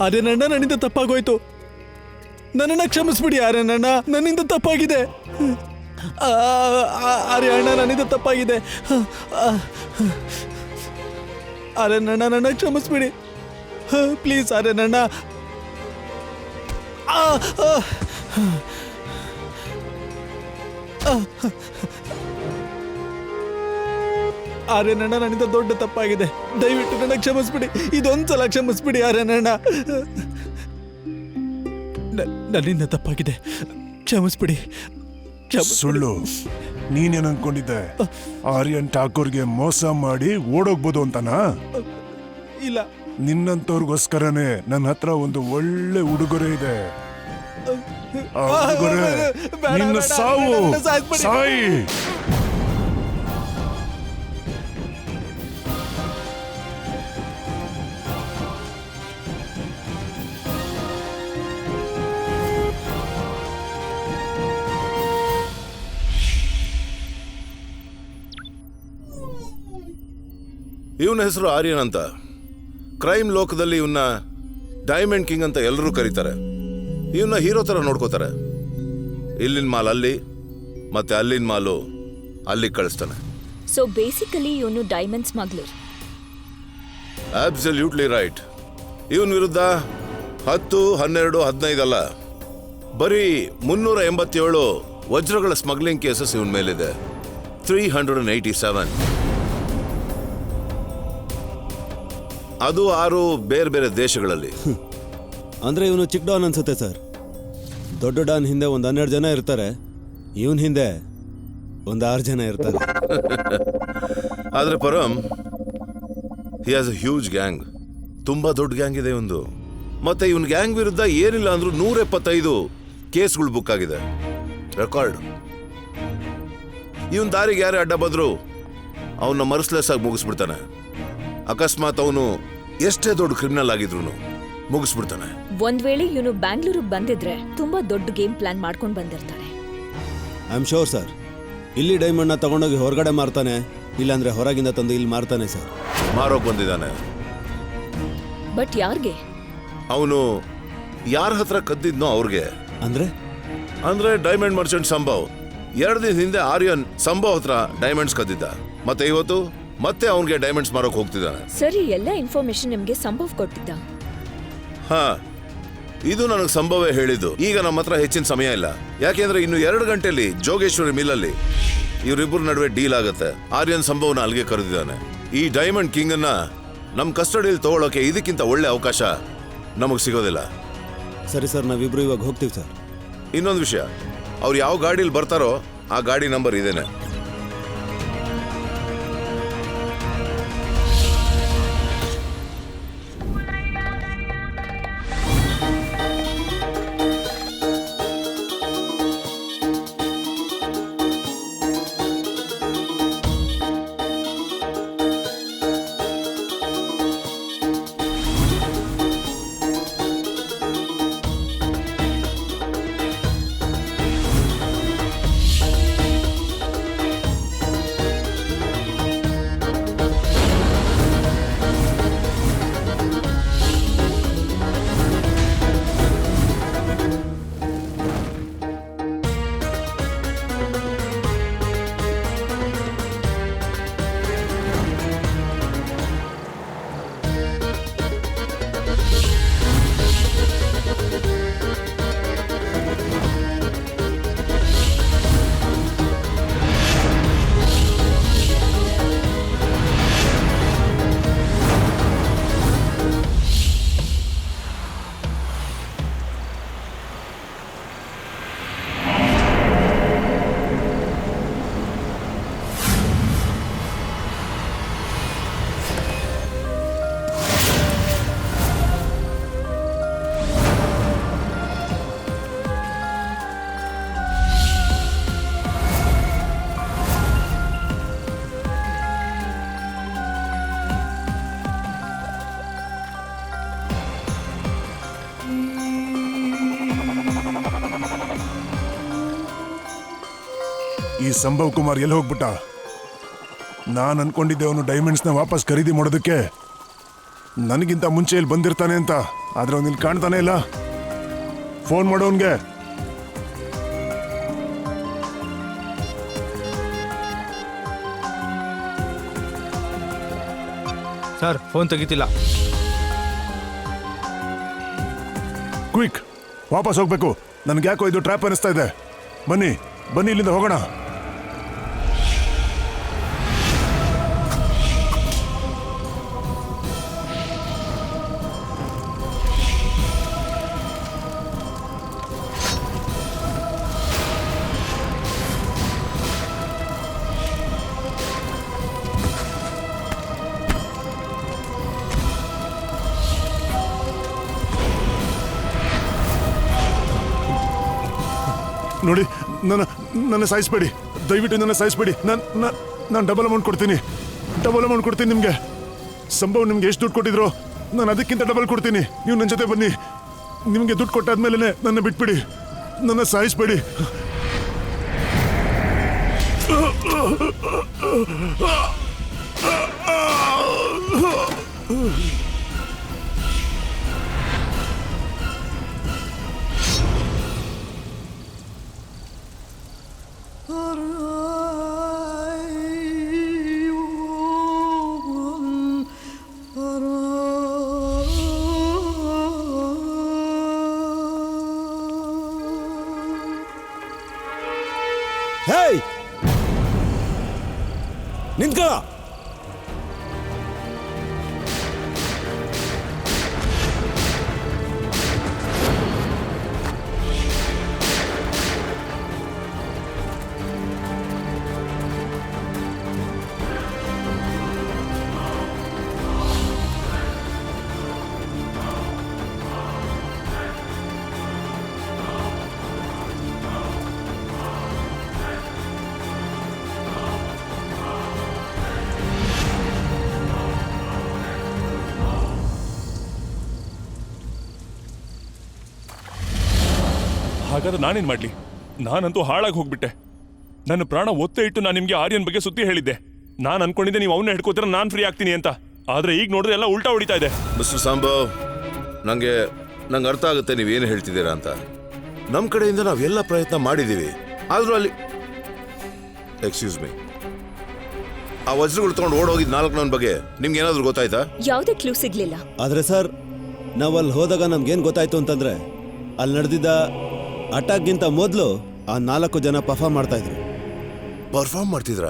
ಆರ್ಯನಣ್ಣ, ನನ್ನಿಂದ ತಪ್ಪಾಗೋಯ್ತು. ನನ್ನನ್ನ ಕ್ಷಮಿಸ್ಬಿಡಿ ಆರ್ಯನಣ್ಣ, ನನ್ನಿಂದ ತಪ್ಪಾಗಿದೆ. ಆರ್ಯಣ್ಣ, ನನ್ನಿಂದ ತಪ್ಪಾಗಿದೆ. ಆರ್ಯನಣ್ಣ, ನನ್ನ ಕ್ಷಮಿಸ್ಬಿಡಿ ಪ್ಲೀಸ್ ಆರ್ಯನಣ್ಣ. ಆರ್ಯನಣ್ಣ, ನನ್ನಿಂದ ದೊಡ್ಡ ತಪ್ಪಾಗಿದೆ. ದಯವಿಟ್ಟು ನನ್ನ ಕ್ಷಮಿಸ್ಬಿಡಿ, ಇದೊಂದ್ಸಲ ಕ್ಷಮಿಸ್ಬಿಡಿ ಆರ್ಯನಣ್ಣ. ನನ್ನಿಂದ ತಪ್ಪಾಗಿದೆ, ಕ್ಷಮಿಸ್ಬಿಡಿ. ಸುಳ್ಳು. ನೀನೇನ್ ಅನ್ಕೊಂಡಿದ್ದೆ? ಆರ್ಯನ್ ಠಾಕೂರ್ಗೆ ಮೋಸ ಮಾಡಿ ಓಡೋಗ್ಬೋದು ಅಂತನಾ? ಇಲ್ಲ, ನಿನ್ನಂತವ್ರಿಗೋಸ್ಕರನೇ ನನ್ನ ಹತ್ರ ಒಂದು ಒಳ್ಳೆ ಉಡುಗೊರೆ ಇದೆ. ಆ ಉಡುಗೊರೆ ನಿನ್ನ ಸಾವು. ಸಾಯಿ. ಇವನ ಹೆಸರು ಆರ್ಯನ್ ಅಂತ. ಕ್ರೈಮ್ ಲೋಕದಲ್ಲಿ ಇವನ್ನ ಡೈಮಂಡ್ ಕಿಂಗ್ ಅಂತ ಎಲ್ಲರೂ ಕರೀತಾರೆ. ಇವನ್ನ ಹೀರೋ ತರ ನೋಡ್ಕೋತಾರೆ. ಇಲ್ಲಿನ ಮಾಲ್ ಅಲ್ಲಿ ಮತ್ತೆ ಅಲ್ಲಿನ ಮಾಲು ಅಲ್ಲಿ ಕಳಿಸ್ತಾನೆ. ಸೊ ಬೇಸಿಕಲಿ ಇವನು ಡೈಮಂಡ್ ಸ್ಮಗ್ಲರ್. Absolutely right. ಇವನ್ ವಿರುದ್ಧ 10, 12, 15 ಅಲ್ಲ, ಬರೀ 387 ವಜ್ರಗಳ ಸ್ಮಗ್ಲಿಂಗ್ ಕೇಸಸ್ ಇವನ್ ಮೇಲಿದೆ. 387. ಅದು 6 ಬೇರೆ ಬೇರೆ ದೇಶಗಳಲ್ಲಿ. ಅಂದ್ರೆ ಇವನು ಚಿಕ್ಕ ಡಾನ್ ಅನ್ಸುತ್ತೆ ಸರ್. ದೊಡ್ಡ ಡಾನ್ ಹಿಂದೆ ಒಂದು 12 ಜನ ಇರ್ತಾರೆ, ಇವನ್ ಹಿಂದೆ ಒಂದು 6 ಜನ ಇರ್ತಾರೆ. ಆದ್ರೆ Param, he has a huge gang. ತುಂಬಾ ದೊಡ್ಡ ಗ್ಯಾಂಗ್ ಇದೆ ಒಂದು. ಮತ್ತೆ ಇವನ್ ಗ್ಯಾಂಗ್ ವಿರುದ್ಧ ಏನಿಲ್ಲ ಅಂದ್ರೂ 175 ಕೇಸ್ಗಳು ಬುಕ್ ಆಗಿದೆ. ರೆಕಾರ್ಡ್. ಇವನ್ ದಾರಿಗೆ ಯಾರೇ ಅಡ್ಡ ಬಂದ್ರು ಅವನ್ನ ಮರ್ಸ್ಲೆಸ್ ಆಗಿ ಮುಗಿಸ್ಬಿಡ್ತಾನೆ. ಅಕಸ್ಮಾತ್ ಅವನು ಎಷ್ಟೇ ದೊಡ್ಡ ಕ್ರಿಮಿನಲ್ ಆಗಿದ್ರು ಮುಗಿಸ್ಬಿಡ್ತಾನೆ. ಒಂದ್ ವೇಳೆ ಇವನು ಬ್ಯಾಂಗ್ಳೂರಿಗೆ ಬಂದಿದ್ರೆ ತುಂಬಾ ದೊಡ್ಡ ಗೇಮ್ ಪ್ಲಾನ್ ಮಾಡ್ಕೊಂಡು ಬಂದಿರ್ತಾನೆ. I am sure sir. ಇಲ್ಲಿ ಡೈಮಂಡ್ನ ತಗೊಂಡೋಗಿ ಹೊರಗಡೆ ಮಾರ್ತಾನೆ, ಇಲ್ಲಾಂದ್ರೆ ಹೊರಗಿಂದ ತಂದು ಇಲ್ಲಿ ಮಾರ್ತಾನೆ ಸರ್. ಮಾರೋಕ್ ಬಂದಿದ್ದಾನೆ. ಬಟ್ ಯಾರ್ಗೆ? ಅವನು ಯಾರ ಹತ್ರ ಕದ್ದಿದ್ನೋ ಅವ್ರಿಗೆ. ಅಂದ್ರೆ ಡೈಮಂಡ್ ಮರ್ಚೆಂಟ್ ಸಂಭವ್ 2 ದಿನ ಹಿಂದೆ ಆರ್ಯನ್ ಸಂಭವ್ ಹತ್ರ ಡೈಮಂಡ್ಸ್ ಕದ್ದಿದ್ದ. ಮತ್ತೆ ಇವತ್ತು ಮತ್ತೆ ಅವನಿಗೆ ಡೈಮಂಡ್ಸ್ ಮಾರೋಕ್ ಹೋಗ್ತಿದ್ದಾನೆ. ಸರಿ, ಎಲ್ಲ ಇನ್ಫಾರ್ಮೇಶನ್ ನಿಮ್ಗೆ ಸಂಭವ್ ಕೊಟ್ಟಿದ್ದ? ಹಾ, ಇದು ನನಗೆ ಸಂಭವೇ ಹೇಳಿದ್ದು. ಈಗ ನಮ್ಮ ಹತ್ರ ಹೆಚ್ಚಿನ ಸಮಯ ಇಲ್ಲ, ಯಾಕೆಂದ್ರೆ ಇನ್ನು 2 ಗಂಟೆಯಲ್ಲಿ ಜೋಗೇಶ್ವರಿ ಮಿಲ್ಲಲ್ಲಿ ಇವರಿಬ್ಬರ ನಡುವೆ ಡೀಲ್ ಆಗುತ್ತೆ. ಆರ್ಯನ್ ಸಂಭವ್ನ ಅಲ್ಲಿಗೆ ಕರೆದಿದ್ದಾನೆ. ಈ ಡೈಮಂಡ್ ಕಿಂಗ್ ಅನ್ನ ನಮ್ ಕಸ್ಟಡಿಯಲ್ಲಿ ತಗೊಳ್ಳೋಕೆ ಇದಕ್ಕಿಂತ ಒಳ್ಳೆ ಅವಕಾಶ ನಮಗ್ ಸಿಗೋದಿಲ್ಲ. ಸರಿ ಸರ್, ನಾವಿಬ್ರು ಇವಾಗ ಹೋಗ್ತೀವಿ ಸರ್. ಇನ್ನೊಂದು ವಿಷಯ, ಅವ್ರು ಯಾವ ಗಾಡಿಯಲ್ಲಿ ಬರ್ತಾರೋ ಆ ಗಾಡಿ ನಂಬರ್ ಇದೇನೆ. ಈ ಸಂಭವ್ ಕುಮಾರ್ ಎಲ್ಲಿ ಹೋಗ್ಬಿಟ್ಟ? ನಾನು ಅನ್ಕೊಂಡಿದ್ದೆ ಅವನು ಡೈಮಂಡ್ಸ್ನ ವಾಪಸ್ ಖರೀದಿ ಮಾಡೋದಕ್ಕೆ ನನಗಿಂತ ಮುಂಚೆ ಇಲ್ಲಿ ಬಂದಿರ್ತಾನೆ ಅಂತ. ಆದ್ರೆ ಅವ್ನು ಇಲ್ಲಿ ಕಾಣ್ತಾನೆ ಇಲ್ಲ. ಫೋನ್ ಮಾಡು ಅವನ್ಗೆ. Sir phone ತೆಗಿತಿಲ್ಲ. ಕ್ವಿಕ್, ವಾಪಸ್ ಹೋಗ್ಬೇಕು. ನನ್ಗೆ ಯಾಕೋ ಇದು ಟ್ರ್ಯಾಪ್ ಅನಿಸ್ತಾ ಇದೆ. ಬನ್ನಿ ಬನ್ನಿ, ಇಲ್ಲಿಂದ ಹೋಗೋಣ. ನೋಡಿ, ನನ್ನ ಸಾಯಿಸ್ಬೇಡಿ, ದಯವಿಟ್ಟು ನನ್ನ ಸಾಯಿಸ್ಬೇಡಿ. ನಾನು ಡಬಲ್ ಅಮೌಂಟ್ ಕೊಡ್ತೀನಿ ನಿಮಗೆ. ಸಂಭವ್ ನಿಮ್ಗೆ ಎಷ್ಟು ದುಡ್ಡು ಕೊಟ್ಟಿದ್ರು, ನಾನು ಅದಕ್ಕಿಂತ ಡಬಲ್ ಕೊಡ್ತೀನಿ. ನೀವು ನನ್ನ ಜೊತೆ ಬನ್ನಿ. ನಿಮಗೆ ದುಡ್ಡು ಕೊಟ್ಟಾದ್ಮೇಲೆ ನನ್ನ ಬಿಟ್ಬಿಡಿ, ನನ್ನ ಸಾಯಿಸ್ಬೇಡಿ. ಹೇಯ್, ನಿಂತ್ಕೊಳ್ಳ. ಹಾಗಾದ್ರೆ ನಾನೇನ್ ಮಾಡ್ಲಿ? ನಾನಂತೂ ಹಾಳಾಗಿ ಹೋಗ್ಬಿಟ್ಟೆ. ನನ್ನ ಪ್ರಾಣ ಒತ್ತೆ ಇಟ್ಟು ನಾನು ನಿಮ್ಗೆ ಆರ್ಯನ್ ಬಗ್ಗೆ ಸುದ್ದಿ ಹೇಳಿದ್ದೆ. ನಾನು ಅನ್ಕೊಂಡಿದ್ದೆ ನೀವು ಅವನ್ನ ಹಿಡ್ಕೋತೀರ, ನಾನು ಫ್ರೀ ಆಗ್ತೀನಿ ಅಂತ. ಆದ್ರೆ ಈಗ ನೋಡಿದ್ರೆ ಎಲ್ಲ ಉಲ್ಟಾ ಹೊಡಿತಾ ಇದೆ. ಮಿಸ್ಟರ್ ಸಂಭವ್, ನಂಗೆ ಅರ್ಥ ಆಗುತ್ತೆ ನೀವೇನು ಹೇಳ್ತಿದ್ದೀರಾ ಅಂತ. ನಮ್ಮ ಕಡೆಯಿಂದ ನಾವೆಲ್ಲ ಪ್ರಯತ್ನ ಮಾಡಿದ್ದೀವಿ. ಆದ್ರೂ ಅಲ್ಲಿ ಎಕ್ಸ್ಕ್ಯೂಸ್ ಮೀ, ಆ ವಜ್ರಗಳು ತಗೊಂಡು ಓಡೋಗಿದ್ 4 ಬಗ್ಗೆ ನಿಮ್ಗೆ ಏನಾದ್ರು ಗೊತ್ತಾಯ್ತಾ? ಯಾವುದೇ ಕ್ಲೂ ಸಿಗ್ಲಿಲ್ಲ. ಆದ್ರೆ ಸರ್, ನಾವು ಅಲ್ಲಿ ಹೋದಾಗ ನಮ್ಗೇನು ಗೊತ್ತಾಯ್ತು ಅಂತಂದ್ರೆ, ಅಲ್ಲಿ ನಡೆದಿದ್ದ ಅಟ್ಯಾಕ್ಗಿಂತ ಮೊದಲು ಆ 4 ಜನ ಪರ್ಫಾರ್ಮ್ ಮಾಡ್ತಾ ಇದ್ರು. ಪರ್ಫಾರ್ಮ್ ಮಾಡ್ತಿದ್ರಾ?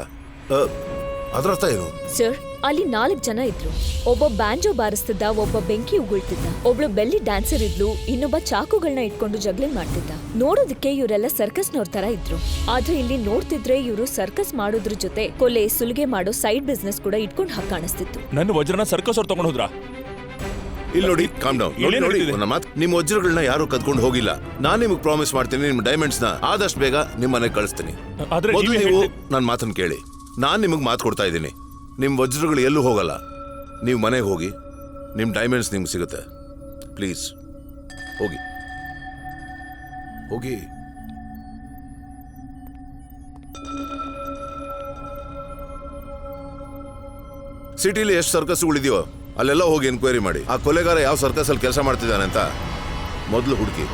ಅದರ ಅರ್ಥ ಏನು? ಸರ್, ಅಲ್ಲಿ 4 ಜನ ಇದ್ರು. ಒಬ್ಬ ಬ್ಯಾಂಜೋ ಬಾರಿಸ್ತಿದ್ದ, ಒಬ್ಬ ಬೆಂಕಿ ಉಗುಳ್ತಿದ್ದ, ಒಬ್ಳು ಬೆಲ್ಲಿ ಡ್ಯಾನ್ಸರ್ ಇದ್ಲು, ಇನ್ನೊಬ್ಬ ಚಾಕುಗಳನ್ನ ಇಟ್ಕೊಂಡು ಜಗ್ಲಿಂಗ್ ಮಾಡ್ತಿದ್ದ. ನೋಡೋದಕ್ಕೆ ಇವರೆಲ್ಲ ಸರ್ಕಸ್ನವ್ರ ತರ ಇದ್ರು. ಆದ್ರೆ ಇಲ್ಲಿ ನೋಡ್ತಿದ್ರೆ ಇವರು ಸರ್ಕಸ್ ಮಾಡೋದ್ರ ಜೊತೆ ಕೊಲೆ ಸುಲಿಗೆ ಮಾಡೋ ಸೈಡ್ ಬಿಸ್ನೆಸ್ ಕೂಡ ಇಟ್ಕೊಂಡು ಹಾಗೆ ಕಾಣಿಸ್ತಿತ್ತು. ನನ್ನ ವಜ್ರನ ಸರ್ಕಸ್ ಅವ್ರು ತಗೊಂಡು ಹೋದ್ರಾ? ಇಲ್ಲಿ ನೋಡಿ, ಕಾಮ್ ಡೌನ್. ನೋಡಿ, ನನ್ನ ಮಾತು, ನಿಮ್ಮ ವಜ್ರಗಳನ್ನ ಯಾರು ಕದ್ಕೊಂಡು ಹೋಗಿಲ್ಲ. ನಾನು ನಿಮಗೆ ಪ್ರಾಮಿಸ್ ಮಾಡ್ತೀನಿ, ನಿಮ್ಮ ಡೈಮಂಡ್ಸ್ ನ ಆದಷ್ಟು ಬೇಗ ನಿಮ್ಮ ಮನೆಗೆ ಕಳಿಸ್ತೀನಿ. ಆದ್ರೆ ಮೊದಲು ನೀವು ನನ್ನ ಮಾತನ್ನು ಕೇಳಿ. ನಾನು ನಿಮಗೆ ಮಾತು ಕೊಡ್ತಾ ಇದ್ದೀನಿ, ನಿಮ್ಮ ವಜ್ರಗಳು ಎಲ್ಲೂ ಹೋಗಲ್ಲ. ನೀವು ಮನೆಗೆ ಹೋಗಿ, ನಿಮ್ಮ ಡೈಮಂಡ್ಸ್ ನಿಮ್ಗೆ ಸಿಗುತ್ತೆ. ಪ್ಲೀಸ್ ಹೋಗಿ ಹೋಗಿ. ಸಿಟಿಲಿ ಎಷ್ಟು ಸರ್ಕಸ್ಗಳಿದೆಯೋ ಅಲ್ಲೆಲ್ಲ ಹೋಗಿ ಎನ್ಕ್ವೈರಿ ಮಾಡಿ. ಆ ಕೊಲೆಗಾರ ಯಾವ ಸರ್ಕಸ್ ಅಲ್ಲಿ ಕೆಲಸ ಮಾಡ್ತಿದ್ದಾನೆ ಅಂತ ಮೊದಲು ಹುಡುಕಿ.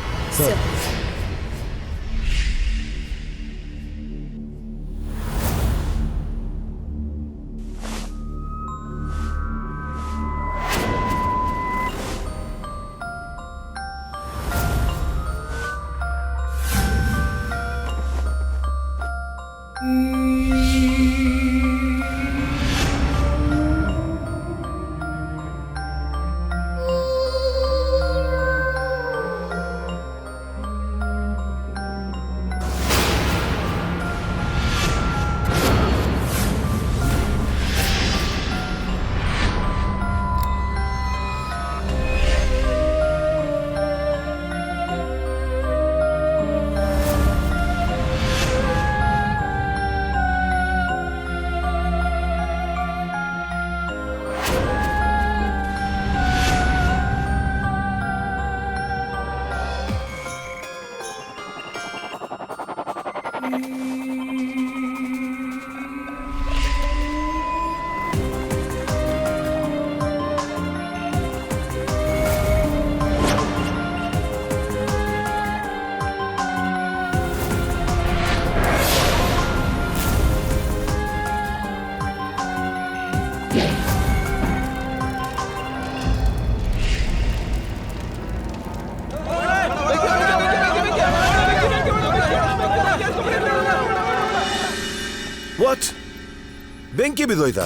ಬೆಂಕಿ ಬಿದ್ದೋಯ್ತಾ?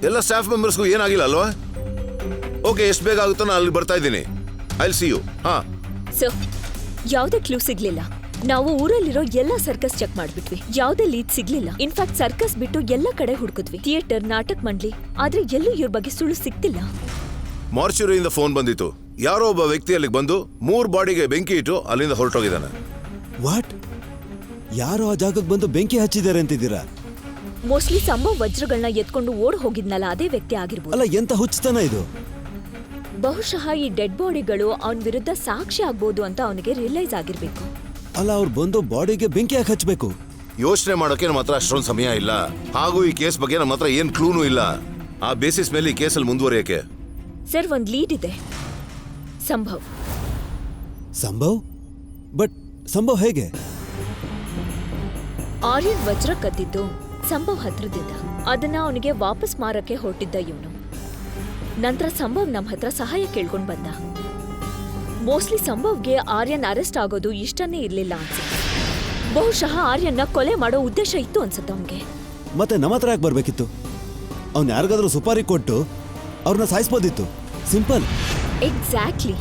ಎಲ್ಲ ಸ್ಟಾಫ್ ಮೆಂಬರ್ಸ್ಗೂ ಏನಾಗಿಲ್ಲ ಅಲ್ವಾ? ಓಕೆ, ಎಷ್ಟು ಬೇಗ ಆಗುತ್ತೋ ನಾನು ಅಲ್ಲಿ ಬರ್ತಾ ಇದ್ದೀನಿ. I will see you. ಹಾ ಸರ್, ಯಾವುದೇ ಕ್ಲೂ ಸಿಗ್ಲಿಲ್ಲ. ನಾವು ಊರಲ್ಲಿರೋ ಎಲ್ಲ ಸರ್ಕಸ್ ಚೆಕ್ ಮಾಡ್ಬಿಟ್ವಿ, ಯಾವುದೇ ಲೀಡ್ ಸಿಗ್ಲಿಲ್ಲ. ಇನ್ಫ್ಯಾಕ್ಟ್ ಸರ್ಕಸ್ ಬಿಟ್ಟು ಎಲ್ಲ ಕಡೆ ಹುಡುಕಿದ್ವಿ, ಥಿಯೇಟರ್, ನಾಟಕ ಮಂಡ್ಲಿ, ಆದ್ರೆ ಎಲ್ಲೂ ಇವ್ರ ಬಗ್ಗೆ ಸುಳ್ಳು ಸಿಗ್ತಿಲ್ಲ. ಮಾರ್ಚುರಿಯಿಂದ ಫೋನ್ ಬಂದಿತ್ತು. ಯಾರೋ ಒಬ್ಬ ವ್ಯಕ್ತಿ ಅಲ್ಲಿಗೆ ಬಂದು 3 ಬಾಡಿಗೆ ಬೆಂಕಿ ಇಟ್ಟು ಅಲ್ಲಿಂದ ಹೊರಟೋಗಿದ್ದಾನೆ. ವಾಟ್? ಯಾರೋ ಆ ಜಾಗಕ್ಕೆ ಬಂದು ಬೆಂಕಿ ಹಚ್ಚಿದ್ದಾರೆ ಅಂತಿದ್ದೀರಾ? ಮೋಸ್ಟ್ಲಿ ಸಂಭವ್ ವಜ್ರಗಳನ್ನ ಎತ್ಕೊಂಡು ಓಡ್ ಹೋಗಿದ್ನಲ್ಲ ಅದೇ ವ್ಯಕ್ತಿ ಆಗಿರ್ಬೋದು. ಅಲ್ಲ, ಎಂತ ಹುಚ್ಚತನ ಇದು? ಬಹುಶಃ ಈ ಡೆಡ್ ಬಾಡಿಗಳು ಅವನ ವಿರುದ್ಧ ಸಾಕ್ಷಿ ಆಗ್ಬೋದು ಅಂತ ಅವನಿಗೆ ರಿಯಲೈಸ್ ಆಗಿರ್ಬೇಕು. ಅಲ್ಲ, ಅವ್ರು ಬಂದು ಬಾಡಿಗೆ ಬೆಂಕಿ ಯಾಕೆ ಹಚ್ಬೇಕು? ಯೋಚನೆ ಮಾಡೋಕೆ ನಮ್ಮ ಹತ್ರ ಅಷ್ಟೊಂದು ಸಮಯ ಇಲ್ಲ. ಹಾಗೂ ಈ ಕೇಸ್ ಬಗ್ಗೆ ನಮ್ಮ ಹತ್ರ ಏನ್ ಕ್ಲೂನೂ ಇಲ್ಲ. ಆ ಬೇಸಿಸ್ ಮೇಲೆ ಈ ಕೇಸಲ್ಲಿ ಮುಂದುವರಿಯಕ್ಕೆ ಸರ್, ಒಂದ್ ಲೀಡ್ ಇದೆ. ಸಂಭವ್. ಸಂಭವ್? ಬಟ್ ಸಂಭವ್ ಹೇಗೆ? ಆರ್ಯನ್ ವಜ್ರ ಕದ್ದಿದ್ದು ಸಂಭವ್ ಹತ್ರದಿಂದ. ಅದನ್ನ ಅವನಿಗೆ ವಾಪಸ್ ಮಾರಕ್ಕೆ ಹೊರಟಿದ್ದ ಇವನು. ನಂತರ ಸಂಭವ್ ನಮ್ಮ ಹತ್ರ ಸಹಾಯ ಕೇಳ್ಕೊಂಡ್ ಬಂದ. ಮೋಸ್ಟ್ಲಿ ಸಂಭವ್ಗೆ ಆರ್ಯನ್ ಅರೆಸ್ಟ್ ಆಗೋದು ಇಷ್ಟನೇ ಇರ್ಲಿಲ್ಲ ಅನ್ಸುತ್ತೆ. ಬಹುಶಃ ಆರ್ಯನ್ನ ಕೊಲೆ ಮಾಡೋ ಉದ್ದೇಶ ಇತ್ತು ಅನ್ಸುತ್ತೆ ಅವನ್ಗೆ. ಮತ್ತೆ ನಮ್ಮ ಹತ್ರ ಯಾಕೆ ಬರ್ಬೇಕಿತ್ತು? ಅವ್ನು ಯಾರಿಗಾದ್ರೂ ಸುಪಾರಿ ಕೊಟ್ಟು ಅವ್ರನ್ನ ಸಾಯಿಸ್ಬೋದಿತ್ತು. ಸಿಂಪಲ್. ಎಕ್ಸಾಕ್ಟ್ಲಿ.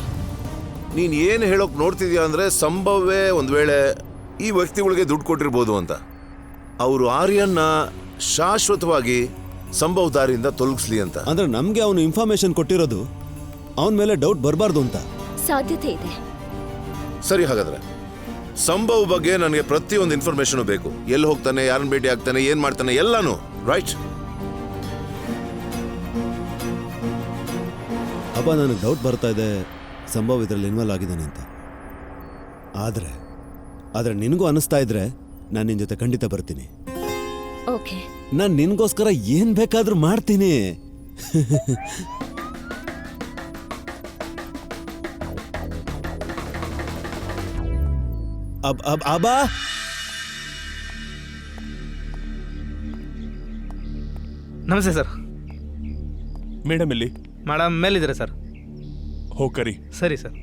ನೀನ್ ಏನ್ ಹೇಳೋಕ್ ನೋಡ್ತಿದ್ಯಾ ಅಂದ್ರೆ ಸಂಭವೇ ಒಂದ್ ವೇಳೆ ಈ ವ್ಯಕ್ತಿಗಳಿಗೆ ದುಡ್ಡು ಕೊಟ್ಟಿರ್ಬೋದು ಅಂತ. ಅವರು ಆರ್ಯನ್ನ ಶಾಶ್ವತವಾಗಿ ಸಂಭವ್ ದಾರಿಯಿಂದ ತೊಲಗಿಸ್ಲಿ ಅಂತ. ಅಂದ್ರೆ ನಮ್ಗೆ ಅವನು ಇನ್ಫಾರ್ಮೇಶನ್ ಕೊಟ್ಟಿರೋದು ಅವನ ಮೇಲೆ ಡೌಟ್ ಬರಬಾರ್ದು ಅಂತ. ಸಾಧ್ಯತೆ ಇದೆ. ಸರಿ, ಹಾಗಾದ್ರೆ ಸಂಭವ್ ಬಗ್ಗೆ ನನಗೆ ಪ್ರತಿಯೊಂದು ಇನ್ಫಾರ್ಮೇಶನ್ ಬೇಕು. ಎಲ್ಲಿ ಹೋಗ್ತಾನೆ, ಯಾರನ್ನ ಭೇಟಿ ಆಗ್ತಾನೆ, ಏನ್ ಮಾಡ್ತಾನೆ, ಎಲ್ಲಾನು. ರೈಟ್? ಅಬ್ಬ, ನನಗೆ ಡೌಟ್ ಬರ್ತಾ ಇದೆ ಸಂಭವ್ ಇದರಲ್ಲಿ ಇನ್ವಾಲ್ವ್ ಆಗಿದ್ದಾನೆ ಅಂತ. ಆದ್ರೆ ನಿನಗೂ ಅನಿಸ್ತಾ ಇದ್ರೆ ನಾನು ನಿನ್ ಜೊತೆ ಖಂಡಿತ ಬರ್ತೀನಿ. ಓಕೆ. ನಾನು ನಿನ್ಗೋಸ್ಕರ ಏನ್ ಬೇಕಾದ್ರೂ ಮಾಡ್ತೀನಿ. ಅಬ್ಬಾ, ನಮಸ್ತೆ ಸರ್. ಮೇಡಮ್ ಇಲ್ಲಿ? ಮೇಡಮ್ ಮೇಲಿದ್ದಾರೆ ಸರ್. ಹೋಗ್ಕರಿ. ಸರಿ ಸರ್.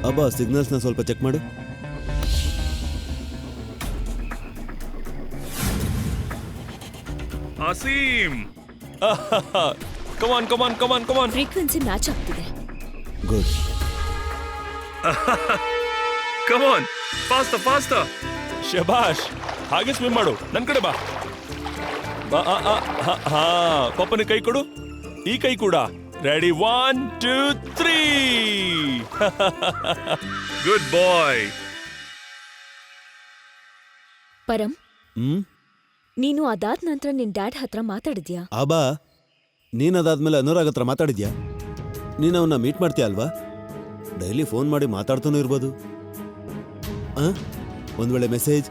ಅಬ್ಬಾ, ಸಿಗ್ನಲ್ಸ್ನ ಸ್ವಲ್ಪ ಚೆಕ್ ಮಾಡು. Aseem, come on come on come on come on. Frequency match ಆಗ್ತಿದೆ. ಗುಡ್. Come on, fast fast. ಶಬಾಷ್, ಹಾಗೆ ಸ್ವಿಮ್ ಮಾಡು. ನನ್ ಕಡೆ ಬಾ. ಹಾ, ಪಪ್ಪನ ಕೈ ಕೊಡು. ಈ ಕೈ ಕೂಡ. ರೆಡಿ? 1 2 3. ಗುಡ್ ಬಾಯ್. ಪರಂ, ಹ್ಮ್. ನೀನು ಅದಾದ ನಂತರ ನಿನ್ ಡ್ಯಾಡ್ ಹತ್ರ ಮಾತಾಡಿದ್ಯಾ? ಅಬ್ಬಾ, ನೀನ್ ಅದಾದ್ಮೇಲೆ ಅನುರಾಗ್ ಹತ್ರ ಮಾತಾಡಿದ್ಯಾ? ನೀನು ಅವನ್ನ ಮೀಟ್ ಮಾಡ್ತೀಯ ಅಲ್ವಾ? ಡೈಲಿ ಫೋನ್ ಮಾಡಿ ಮಾತಾಡ್ತಾನೂ ಇರ್ಬೋದು. ಒಂದ್ ವೇಳೆ ಮೆಸೇಜ್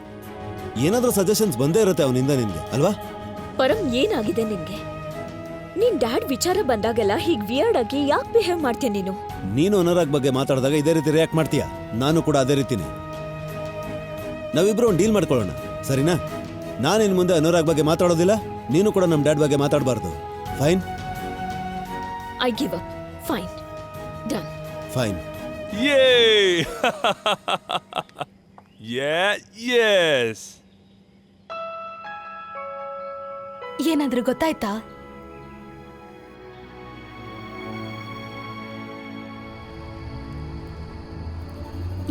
ಏನಾದ್ರೂ ಸಜೆಷನ್ಸ್ ಬಂದೇ ಇರುತ್ತೆ ಅವನಿಂದ ನಿನ್ಗೆ ಅಲ್ವಾ? ಪರಂ, ಏನಾಗಿದೆ ನಿನ್ಗೆ? ನಿನ್ ಡ್ಯಾಡ್ ವಿಚಾರ ಬಂದಾಗೆಲ್ಲ ಹೀಗ್ ವಿಯರ್ಡ್ ಆಗಿ ಯಾಕೆ ಬಿಹೇವ್ ಮಾಡ್ತೀಯ ನೀನು? ನೀನು ಅನುರಾಗ್ ಬಗ್ಗೆ ಮಾತಾಡಿದಾಗ ಇದೇ ರೀತಿ ರಿಯಾಕ್ಟ್ ಮಾಡ್ತೀಯ. ನಾನು ಕೂಡ ಅದೇ ರೀತಿನೇ. ನಾವಿಬ್ರು ಒಂದು ಡೀಲ್ ಮಾಡ್ಕೊಳ್ಳೋಣ, ಸರಿನಾ? ನಾನು ಇನ್ ಮುಂದೆ ಅನುರಾಗ್ ಬಗ್ಗೆ ಮಾತಾಡೋದಿಲ್ಲ, ನೀನು ಕೂಡ ನಮ್ಮ ಡ್ಯಾಡ್ ಬಗ್ಗೆ ಮಾತಾಡಬಾರ್ದು. Fine? I give up. Fine, done. Fine. Yes. ಏನಾದ್ರೂ ಗೊತ್ತಾಯ್ತಾ?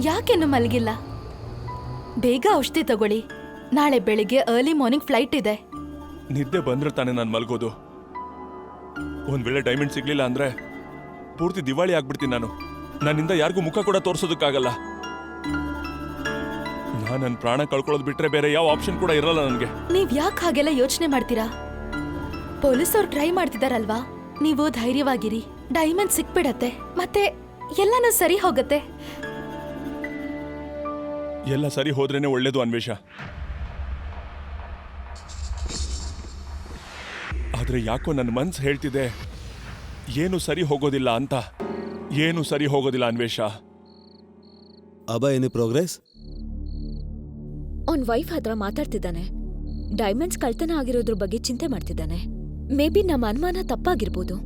ಯಾಕೆನ್ನು ಮಲಗಿಲ್ಲ? ಬೇಗ ಔಷಧಿ ತಗೊಳ್ಳಿ. ನಾಳೆ ಬೆಳಿಗ್ಗೆ ಅರ್ಲಿ ಮಾರ್ನಿಂಗ್ ಫ್ಲೈಟ್ ಇದೆ. ನಿದ್ದೆ ಬಂದ್ರೆ ತಾನೇ ನಾನು ಮಲ್ಗೋದು. ಒಂದ್ ವೇಳೆ ಡೈಮಂಡ್ ಸಿಗ್ಲಿಲ್ಲ ಅಂದ್ರೆ ಪೂರ್ತಿ ದಿವಾಳಿ ಆಗ್ಬಿಡ್ತೀನಿ ನಾನು. ನನ್ನಿಂದ ಯಾರಿಗೂ ಮುಖ ಕೂಡ ತೋರ್ಸೋದಕ್ಕಾಗಲ್ಲ. ನಾನು ನನ್ನ ಪ್ರಾಣ ಕಳ್ಕೊಳ್ಳೋದು ಬಿಟ್ರೆ ಬೇರೆ ಯಾವ ಆಪ್ಷನ್ ಕೂಡ ಇರಲ್ಲ ನನಗೆ. ನೀವ್ ಯಾಕೆ ಹಾಗೆಲ್ಲ ಯೋಚನೆ ಮಾಡ್ತೀರಾ? ಪೊಲೀಸ್ ಅವ್ರು ಟ್ರೈ ಮಾಡ್ತಿದಾರಲ್ವಾ? ನೀವು ಧೈರ್ಯವಾಗಿರಿ. ಡೈಮಂಡ್ ಸಿಕ್ಬಿಡತ್ತೆ, ಮತ್ತೆ ಎಲ್ಲಾನು ಸರಿ ಹೋಗತ್ತೆ. ಎಲ್ಲ ಸರಿ ಹೋದ್ರೇನೆ ಒಳ್ಳೇದು ಅನ್ವೇಷ. ಆದ್ರೆ ಯಾಕೋ ನನ್ನ ಮನ್ಸು ಹೇಳ್ತಿದೆ ಏನು ಸರಿ ಹೋಗೋದಿಲ್ಲ ಅಂತ. ಏನು ಸರಿ ಹೋಗೋದಿಲ್ಲ ಅನ್ವೇಷ. ಅಬ ಎನಿ ಪ್ರೋಗ್ರೆಸ್? ಅವ್ನ್ ವೈಫ್ ಹತ್ರ ಮಾತಾಡ್ತಿದ್ದಾನೆ. ಡೈಮಂಡ್ಸ್ ಕಳ್ತನ ಆಗಿರೋದ್ರ ಬಗ್ಗೆ ಚಿಂತೆ ಮಾಡ್ತಿದ್ದಾನೆ. ಮೇ ಬಿ ನಮ್ಮ ಅನುಮಾನ ತಪ್ಪಾಗಿರ್ಬೋದು.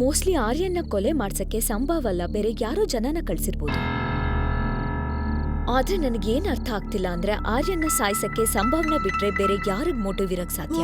ಮೋಸ್ಟ್ಲಿ ಆರ್ಯನ್ನ ಕೊಲೆ ಮಾಡ್ಸಕ್ಕೆ ಸಂಭವ ಅಲ್ಲ, ಬೇರೆ ಯಾರೋ ಜನನ ಕಳ್ಸಿರ್ಬೋದು. ಆದ್ರೆ ನನಗೇನ್ ಅರ್ಥ ಆಗ್ತಿಲ್ಲ ಅಂದ್ರೆ ಆರ್ಯನ್ನ ಸಾಯ್ಸಕ್ಕೆ ಸಂಭವನ ಬಿಟ್ರೆ ಬೇರೆ ಯಾರಿಗ್ ಮೋಟಿವ್ ಇರಕ್ ಸಾಧ್ಯ?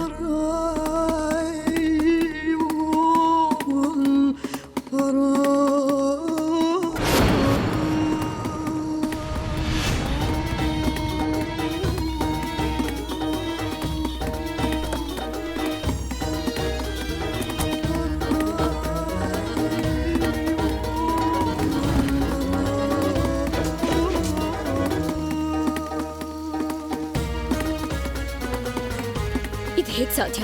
ಇದು ಹೇಗ್ ಸಾಧ್ಯ?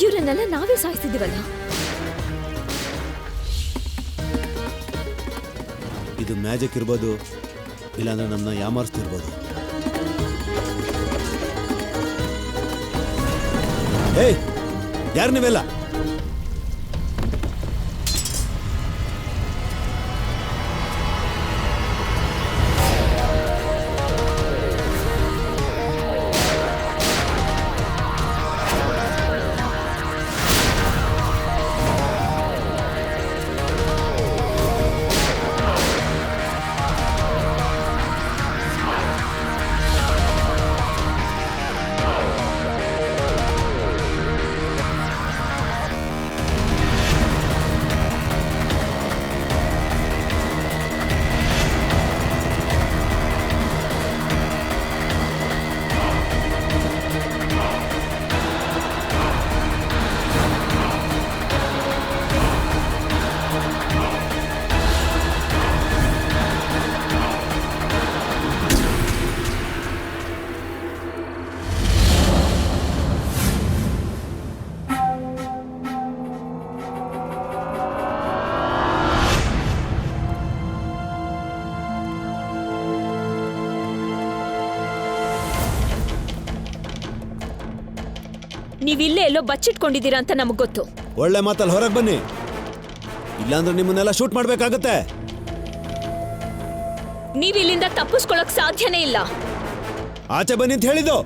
ಇವ್ರನ್ನೆಲ್ಲ ನಾವೇ ಸಾಯಿಸ್ತಿದೀವಲ್ಲ. ಇದು ಮ್ಯಾಜಿಕ್ ಇರ್ಬೋದು, ಇಲ್ಲಾಂದ್ರೆ ನಮ್ಮನ್ನ ಯಾಮಾರಿಸ್ತಿರ್ಬೋದು. ಏಯ್, ಯಾರು ನೀವೆಲ್ಲ? ನೀವಿಲ್ಲೇ ಎಲ್ಲೋ ಬಚ್ಚಿಟ್ಕೊಂಡಿದ್ದೀರಾ ಅಂತ ನಮಗ್ ಗೊತ್ತು. ಒಳ್ಳೆ ಮಾತಲ್ಲಿ ಹೊರಗೆ ಬನ್ನಿ, ಇಲ್ಲಾಂದ್ರೆ ನಿಮ್ಮನ್ನೆಲ್ಲ ಶೂಟ್ ಮಾಡ್ಬೇಕಾಗತ್ತೆ. ನೀವಿಲ್ಲಿಂದ ತಪ್ಪಿಸ್ಕೊಳಕ್ ಸಾಧ್ಯನೇ ಇಲ್ಲ. ಆಚೆ ಬನ್ನಿ ಅಂತ ಹೇಳಿದ್ದು.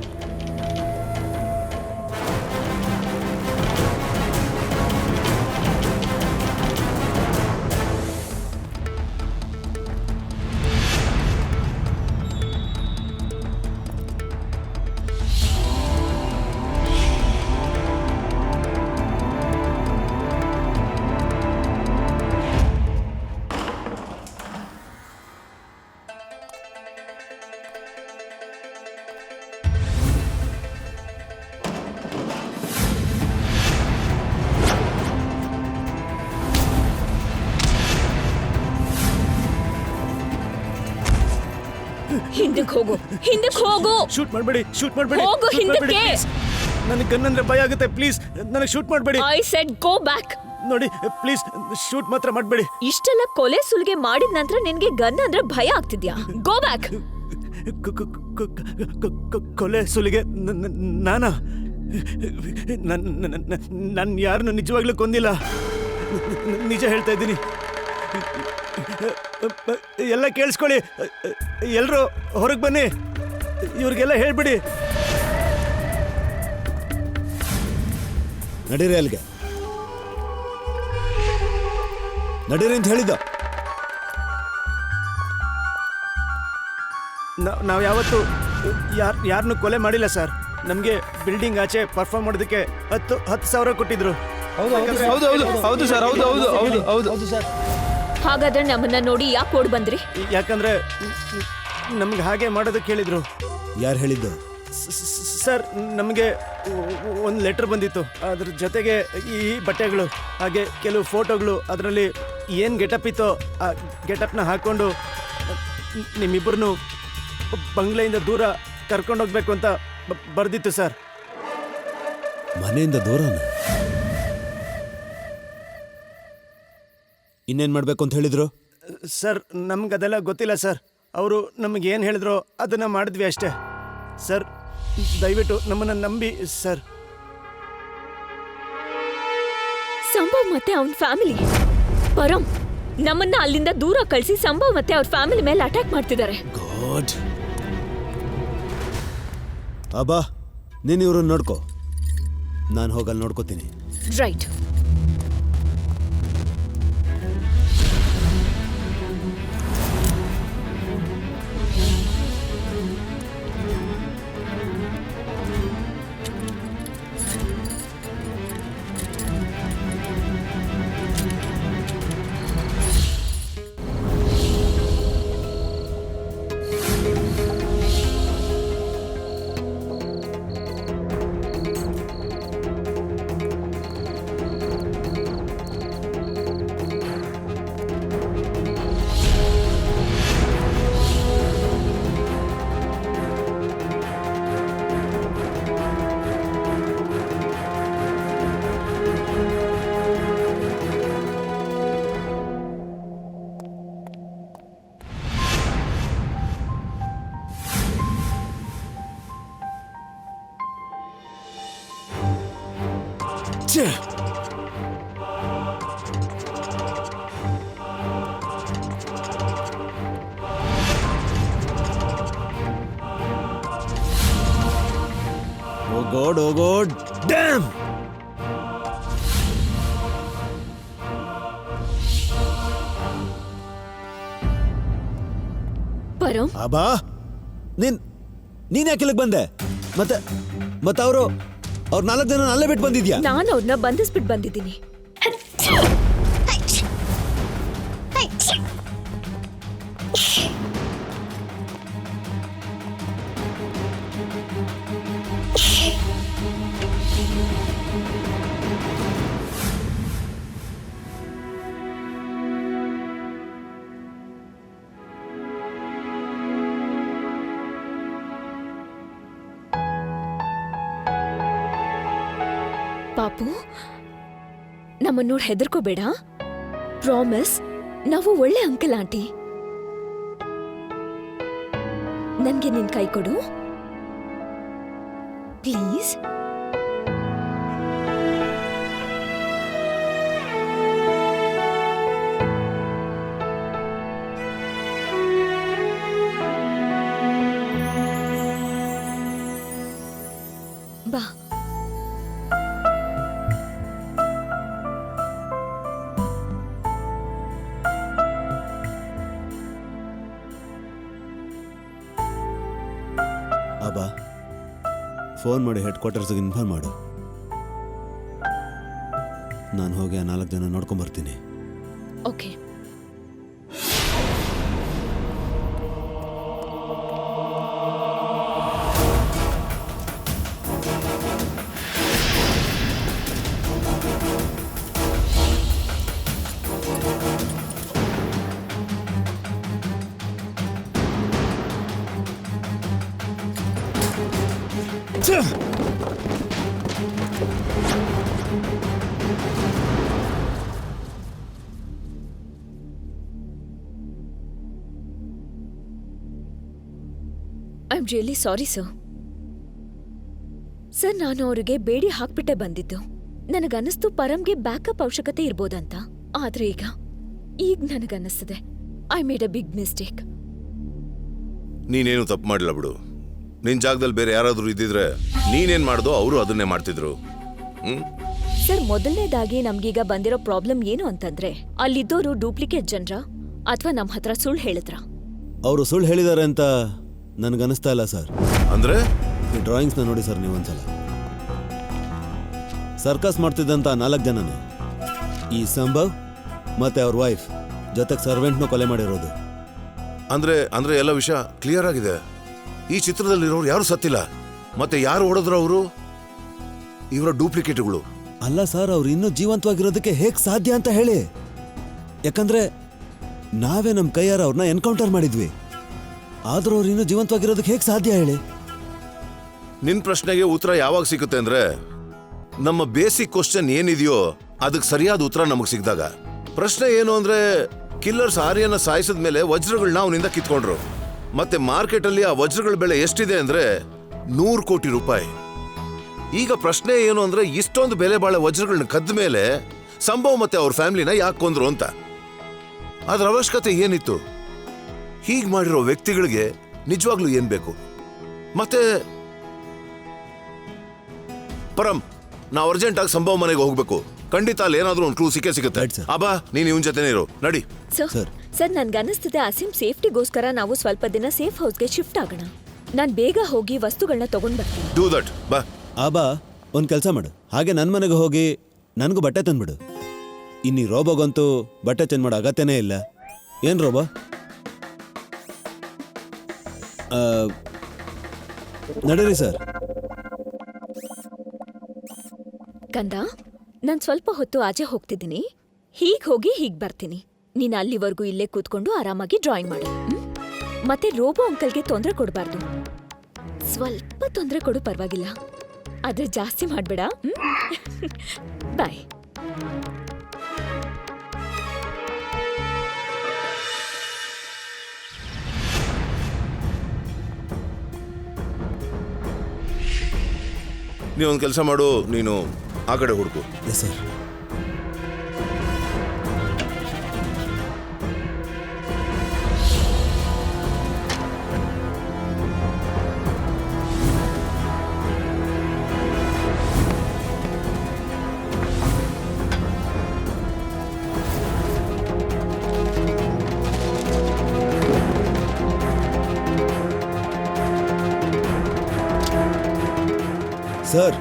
ಹಿಂದಕ್ಕೆ ಹೋಗು, ಹಿಂದಕ್ಕೆ ಹೋಗು. ಶೂಟ್ ಮಾಡಬೇಡಿ, ಶೂಟ್ ಮಾಡಬೇಡಿ. ಹೋಗು ಹಿಂದಕ್ಕೆ. ನನಗೆ ಗನ್ ಅಂದ್ರೆ ಭಯ ಆಗುತ್ತೆ. ಪ್ಲೀಸ್ ನನಗೆ ಶೂಟ್ ಮಾಡಬೇಡಿ. I said go back. ನೋಡಿ ಪ್ಲೀಸ್ ಶೂಟ್ ಮಾತ್ರ ಮಾಡಬೇಡಿ. ಇಷ್ಟೆಲ್ಲ ಕೊಲೆ ಸುಲಿಗೆ ಮಾಡಿದ ನಂತರ ನಿನ್ಗೆ ಗನ್ ಅಂದ್ರೆ ಭಯ ಆಗ್ತಿದ್ಯಾ? Go back. ಕೊಲೆ ಸುಲಿಗೆ ನಾನಾ? ನಾನು ಯಾರನ್ನು ನಿಜವಾಗ್ಲೂ ಕೊಂದಿಲ್ಲ. ನಿಜ ಹೇಳ್ತಾ ಇದ್ದೀನಿ. ಎಲ್ಲ ಕೇಳಿಸ್ಕೊಳ್ಳಿ, ಎಲ್ಲರೂ ಹೊರಗೆ ಬನ್ನಿ, ಇವ್ರಿಗೆಲ್ಲ ಹೇಳ್ಬಿಡಿ. ನಡೀರಿ ಅಲ್ಲಿಗೆ, ನಡೀರಿ ಅಂತ ಹೇಳಿದ್ದ. ನಾವು ಯಾವತ್ತು ಯಾರನ್ನು ಕೊಲೆ ಮಾಡಿಲ್ಲ ಸರ್. ನಮಗೆ ಬಿಲ್ಡಿಂಗ್ ಆಚೆ ಪರ್ಫಾರ್ಮ್ ಮಾಡೋದಕ್ಕೆ 10,000 ಕೊಟ್ಟಿದ್ರು. ಹೌದು ಸರ್, ಹೌದು ಸರ್. ಹಾಗಾದ್ರೆ ನಮ್ಮನ್ನ ನೋಡಿ ಯಾಕೆ ಓಡ್ ಬಂದ್ರಿ? ಯಾಕಂದ್ರೆ ನಮ್ಗೆ ಹಾಗೆ ಮಾಡೋದಕ್ಕೆ ಹೇಳಿದ್ರು. ಯಾರು ಹೇಳಿದ್ದು? ಸರ್ ನಮಗೆ ಒಂದು ಲೆಟರ್ ಬಂದಿತ್ತು, ಅದ್ರ ಜೊತೆಗೆ ಈ ಬಟ್ಟೆಗಳು ಹಾಗೆ ಕೆಲವು ಫೋಟೋಗಳು. ಅದರಲ್ಲಿ ಏನು ಗೆಟಪ್ ಇತ್ತೋ ಆ ಗೆಟಪ್ನ ಹಾಕ್ಕೊಂಡು ನಿಮ್ಮಿಬ್ಬರನ್ನು ಬಂಗ್ಲೆಯಿಂದ ದೂರ ಕರ್ಕೊಂಡೋಗ್ಬೇಕು ಅಂತ ಬರ್ದಿತ್ತು ಸರ್. ಮನೆಯಿಂದ ದೂರನ? ಇನ್ನೇನು ಮಾಡಬೇಕು ಅಂತ ಹೇಳಿದ್ರು? ಸರ್ ನಮ್ಗೆ ಅದೆಲ್ಲ ಗೊತ್ತಿಲ್ಲ ಸರ್. ಅವರು ನಮಗೆ ಏನು ಹೇಳಿದ್ರು ಅದನ್ನು ಮಾಡಿದ್ವಿ ಅಷ್ಟೇ ಸರ್. ದಯವಿಟ್ಟು ನಮ್ಮನ್ನು ನಂಬಿ ಸರ್. ಸಂಭವ್ ಮತ್ತೆ ಅವನ ಫ್ಯಾಮಿಲಿ ಪರಂ ನಮ್ಮನ್ನ ಅಲ್ಲಿಂದ ದೂರ ಕಳಿಸಿ ಸಂಭವ್ ಮತ್ತೆ ಅವ್ರ ಫ್ಯಾಮಿಲಿ ಮೇಲೆ ಅಟ್ಯಾಕ್ ಮಾಡ್ತಿದ್ದಾರೆ. ಗಾಡ್. ಅಬ್ಬಾ, ನೀನು ಇವ್ರನ್ನ ನೋಡ್ಕೋ, ನಾನು ಹೋಗಲ್ಲಿ ನೋಡ್ಕೋತೀನಿ. ರೈಟ್. Oh God, damn! ಪರಂ, ಅಬ್ಬಾ, ನೀನ್ ಯಾಕೆ ಇಲ್ಲಿಗೆ ಬಂದೆ? ಮತ್ತೆ ಅವ್ರು 4 ಜನ ಅಲ್ಲೇ ಬಿಟ್ಟು ಬಂದಿದ್ಯಾ? ನಾನು ಅವ್ರನ್ನ ಬಂಧಿಸ್ಬಿಟ್ಟು ಬಂದಿದ್ದೀನಿ. ಪಾಪು, ನಮ್ಮನ್ನ ನೋಡಿ ಹೆದರ್ಕೋಬೇಡ. ಪ್ರಾಮಿಸ್, ನಾವು ಒಳ್ಳೆ ಅಂಕಲ್ ಆಂಟಿ. ನನ್ಗೆ ನಿನ್ ಕೈ ಕೊಡು ಪ್ಲೀಸ್. ಬಾ. ಅಬ್ಬಾ, ಫೋನ್ ಮಾಡಿ ಹೆಡ್ ಕ್ವಾರ್ಟರ್ಸ್ಗೆ ಇನ್ಫಾರ್ಮ್ ಮಾಡು. ನಾನು ಹೋಗಿ ಆ 4 ಜನ ನೋಡ್ಕೊಂಬರ್ತೀನಿ. Okay. I am really sorry sir. Sir, ನಾನು ಅವರಿಗೆ ಬೇಡಿ ಹಾಕ್ಬಿಟ್ಟೆ ಬಂದಿದ್ದು. ನನಗನ್ನಿಸ್ತು ಪರಂಗೆ ಬ್ಯಾಕಪ್ ಅವಶ್ಯಕತೆ ಇರ್ಬೋದಂತ. ಆದ್ರೆ ಈಗ ನನಗನ್ನಿಸ್ತಿದೆ I made a big mistake. ನೀನೇನು ತಪ್ಪು ಮಾಡಿಲ್ಲ ಬಿಡು. ನಿನ್ ಜಾಗದಲ್ಲಿ ಬೇರೆ ಯಾರಾದ್ರೂ ಇದ್ದಿದ್ರೆ ನೀನೇನ್ ಮಾಡ್ದೋ ಅವರು ಅದನ್ನೇ ಮಾಡ್ತಿದ್ರು. ಸರ್, ಮೊದಲನೇದಾಗಿ ನಮ್ಗೀಗ ಬಂದಿರೋ ಪ್ರಾಬ್ಲಮ್ ಏನು ಅಂತಂದ್ರೆ, ಅಲ್ಲಿದ್ದೋರು ಡೂಪ್ಲಿಕೇಟ್ ಜನರ ಅಥವಾ ನಮ್ಮ ಹತ್ರ ಸುಳ್ಳು ಹೇಳಿದ್ರ? ಅವರು ಸುಳ್ಳು ಹೇಳಿದ್ದಾರೆ ಅಂತ ನನಗನ್ನಿಸ್ತಾ ಇಲ್ಲ ಸರ್. ಅಂದ್ರೆ ಈ ಡ್ರಾಯಿಂಗ್ಸ್ನ ನೋಡಿ ಸರ್ ನೀವೊಂದ್ಸಲ. ಸರ್ಕಸ್ ಮಾಡ್ತಿದ್ದಂತ 4 ಜನನೇ ಈ ಸಂಭವ್ ಮತ್ತೆ ಅವ್ರ ವೈಫ್ ಜೊತೆಗೆ ಸರ್ವೆಂಟ್ನು ಕೊಲೆ ಮಾಡಿರೋದು. ಅಂದ್ರೆ ಎಲ್ಲ ವಿಷಯ ಕ್ಲಿಯರ್ ಆಗಿದೆ. ಈ ಚಿತ್ರದಲ್ಲಿರೋರು ಯಾರು ಸತ್ತಿಲ್ಲ. ಮತ್ತೆ ಯಾರು ಹೊಡೆದ್ರು ಅವರು? ಇವರ ಡೂಪ್ಲಿಕೇಟ್ಗಳು. ಅಲ್ಲ ಸರ್, ಅವ್ರು ಇನ್ನೂ ಜೀವಂತವಾಗಿರೋದಕ್ಕೆ ಹೇಗೆ ಸಾಧ್ಯ ಅಂತ ಹೇಳಿ. ಯಾಕಂದ್ರೆ ನಾವೇ ನಮ್ಮ ಕೈಯಾರ ಅವ್ರನ್ನ ಎನ್ಕೌಂಟರ್ ಮಾಡಿದ್ವಿ. ಆದ್ರೂ ಅವ್ರು ಇನ್ನೂ ಜೀವಂತವಾಗಿರೋದಕ್ಕೆ ಹೇಗೆ ಸಾಧ್ಯ ಹೇಳಿ? ನಿನ್ ಪ್ರಶ್ನೆಗೆ ಉತ್ತರ ಯಾವಾಗ ಸಿಗುತ್ತೆ ಅಂದ್ರೆ, ನಮ್ಮ ಬೇಸಿಕ್ ಕ್ವಶನ್ ಏನಿದೆಯೋ ಅದಕ್ಕೆ ಸರಿಯಾದ ಉತ್ತರ ನಮಗ್ ಸಿಕ್ಕಿದಾಗ. ಪ್ರಶ್ನೆ ಏನು ಅಂದ್ರೆ, ಕಿಲ್ಲರ್ಸ್ ಆರ್ಯನ ಸಾಯಿಸಿದ ಮೇಲೆ ವಜ್ರಗಳನ್ನ ಅವನಿಂದ ಕಿತ್ಕೊಂಡ್ರು. ಮತ್ತೆ ಮಾರ್ಕೆಟ್ ಅಲ್ಲಿ ಆ ವಜ್ರಗಳ ಬೆಲೆ ಎಷ್ಟಿದೆ ಅಂದ್ರೆ 100 ಕೋಟಿ ರೂಪಾಯಿ. ಈಗ ಪ್ರಶ್ನೆ ಏನು ಅಂದ್ರೆ, ಇಷ್ಟೊಂದು ಬೆಲೆ ಬಾಳ ವಜ್ರಗಳನ್ನ ಕದ್ದ ಮೇಲೆ ಸಂಭವ್ ಮತ್ತೆ ಅವ್ರ ಫ್ಯಾಮಿಲಿನ ಯಾಕೆ ಕೊಂದ್ರು ಅಂತ. ಅದ್ರ ಅವಶ್ಯಕತೆ ಏನಿತ್ತು? ಹೀಗ್ ಮಾಡಿರೋ ವ್ಯಕ್ತಿಗಳಿಗೆ ನಿಜವಾಗ್ಲೂ ಏನ್ ಬೇಕು? ಮತ್ತೆ ಪರಂ, ನಾವು ಅರ್ಜೆಂಟ್ ಆಗಿ ಸಂಭವ ಮನೆಗೆ ಹೋಗ್ಬೇಕು. ಖಂಡಿತ ಅಲ್ಲಿ ಏನಾದ್ರೂ ಒಂದು ಕ್ಲೂ ಸಿಗುತ್ತೆ. Right, sir. ಅಬ್ಬಾ, ನೀನ್ ಇವನ್ ಜೊತೆನೇ ಇರು. ನಡಿ. ಸರ್ ನನ್ಗನ್ನಿಸ್ತಿದೆ ಅಸೀಂ ಸೇಫ್ಟಿಗೋಸ್ಕರ ನಾವು ಸ್ವಲ್ಪ ದಿನ ಸೇಫ್ ಹೌಸ್ಗೆ ಶಿಫ್ಟ್ ಆಗೋಣ. ನಾನ್ ಬೇಗ ಹೋಗಿ ವಸ್ತುಗಳನ್ನ ತಗೊಂಡ್ ಬರ್ತೀನಿ. Do that. ಬಾ. ಆಬಾ ಒಂದು ಕೆಲಸ ಮಾಡು, ಹಾಗೆ ನನ್ನ ಮನೆಗೆ ಹೋಗಿ ನನಗೂ ಬಟ್ಟೆ ತಂದ್ಬಿಡು. ಇನ್ನೀ ರೋಬೋಗಂತೂ ಬಟ್ಟೆ ಚೇಂಜ್ ಮಾಡೋ ಅಗತ್ಯನೇ ಇಲ್ಲ. ಏನು ರೋಬೋ? ನಡೀರಿ ಸರ್. ಕಂದ, ನಾನ್ ಸ್ವಲ್ಪ ಹೊತ್ತು ಆಚೆ ಹೋಗ್ತಿದ್ದೀನಿ. ಹೀಗ್ ಹೋಗಿ ಹೀಗ್ ಬರ್ತೀನಿ. ನೀನ್ ಅಲ್ಲಿವರೆಗೂ ಇಲ್ಲೇ ಕೂತ್ಕೊಂಡು ಆರಾಮಾಗಿ ಡ್ರಾಯಿಂಗ್ ಮಾಡು. ಮತ್ತೆ ರೋಬೋ ಅಂಕಲ್ಗೆ ತೊಂದರೆ ಕೊಡಬಾರ್ದು. ಸ್ವಲ್ಪ ತೊಂದರೆ ಕೊಡು, ಪರವಾಗಿಲ್ಲ, ಆದ್ರೆ ಜಾಸ್ತಿ ಮಾಡ್ಬೇಡ. ಬಾಯ್. ನೀವೊಂದು ಕೆಲಸ ಮಾಡು, ನೀನು ಆ ಕಡೆ ಹುಡುಕು. Yes sir. ಸರ್,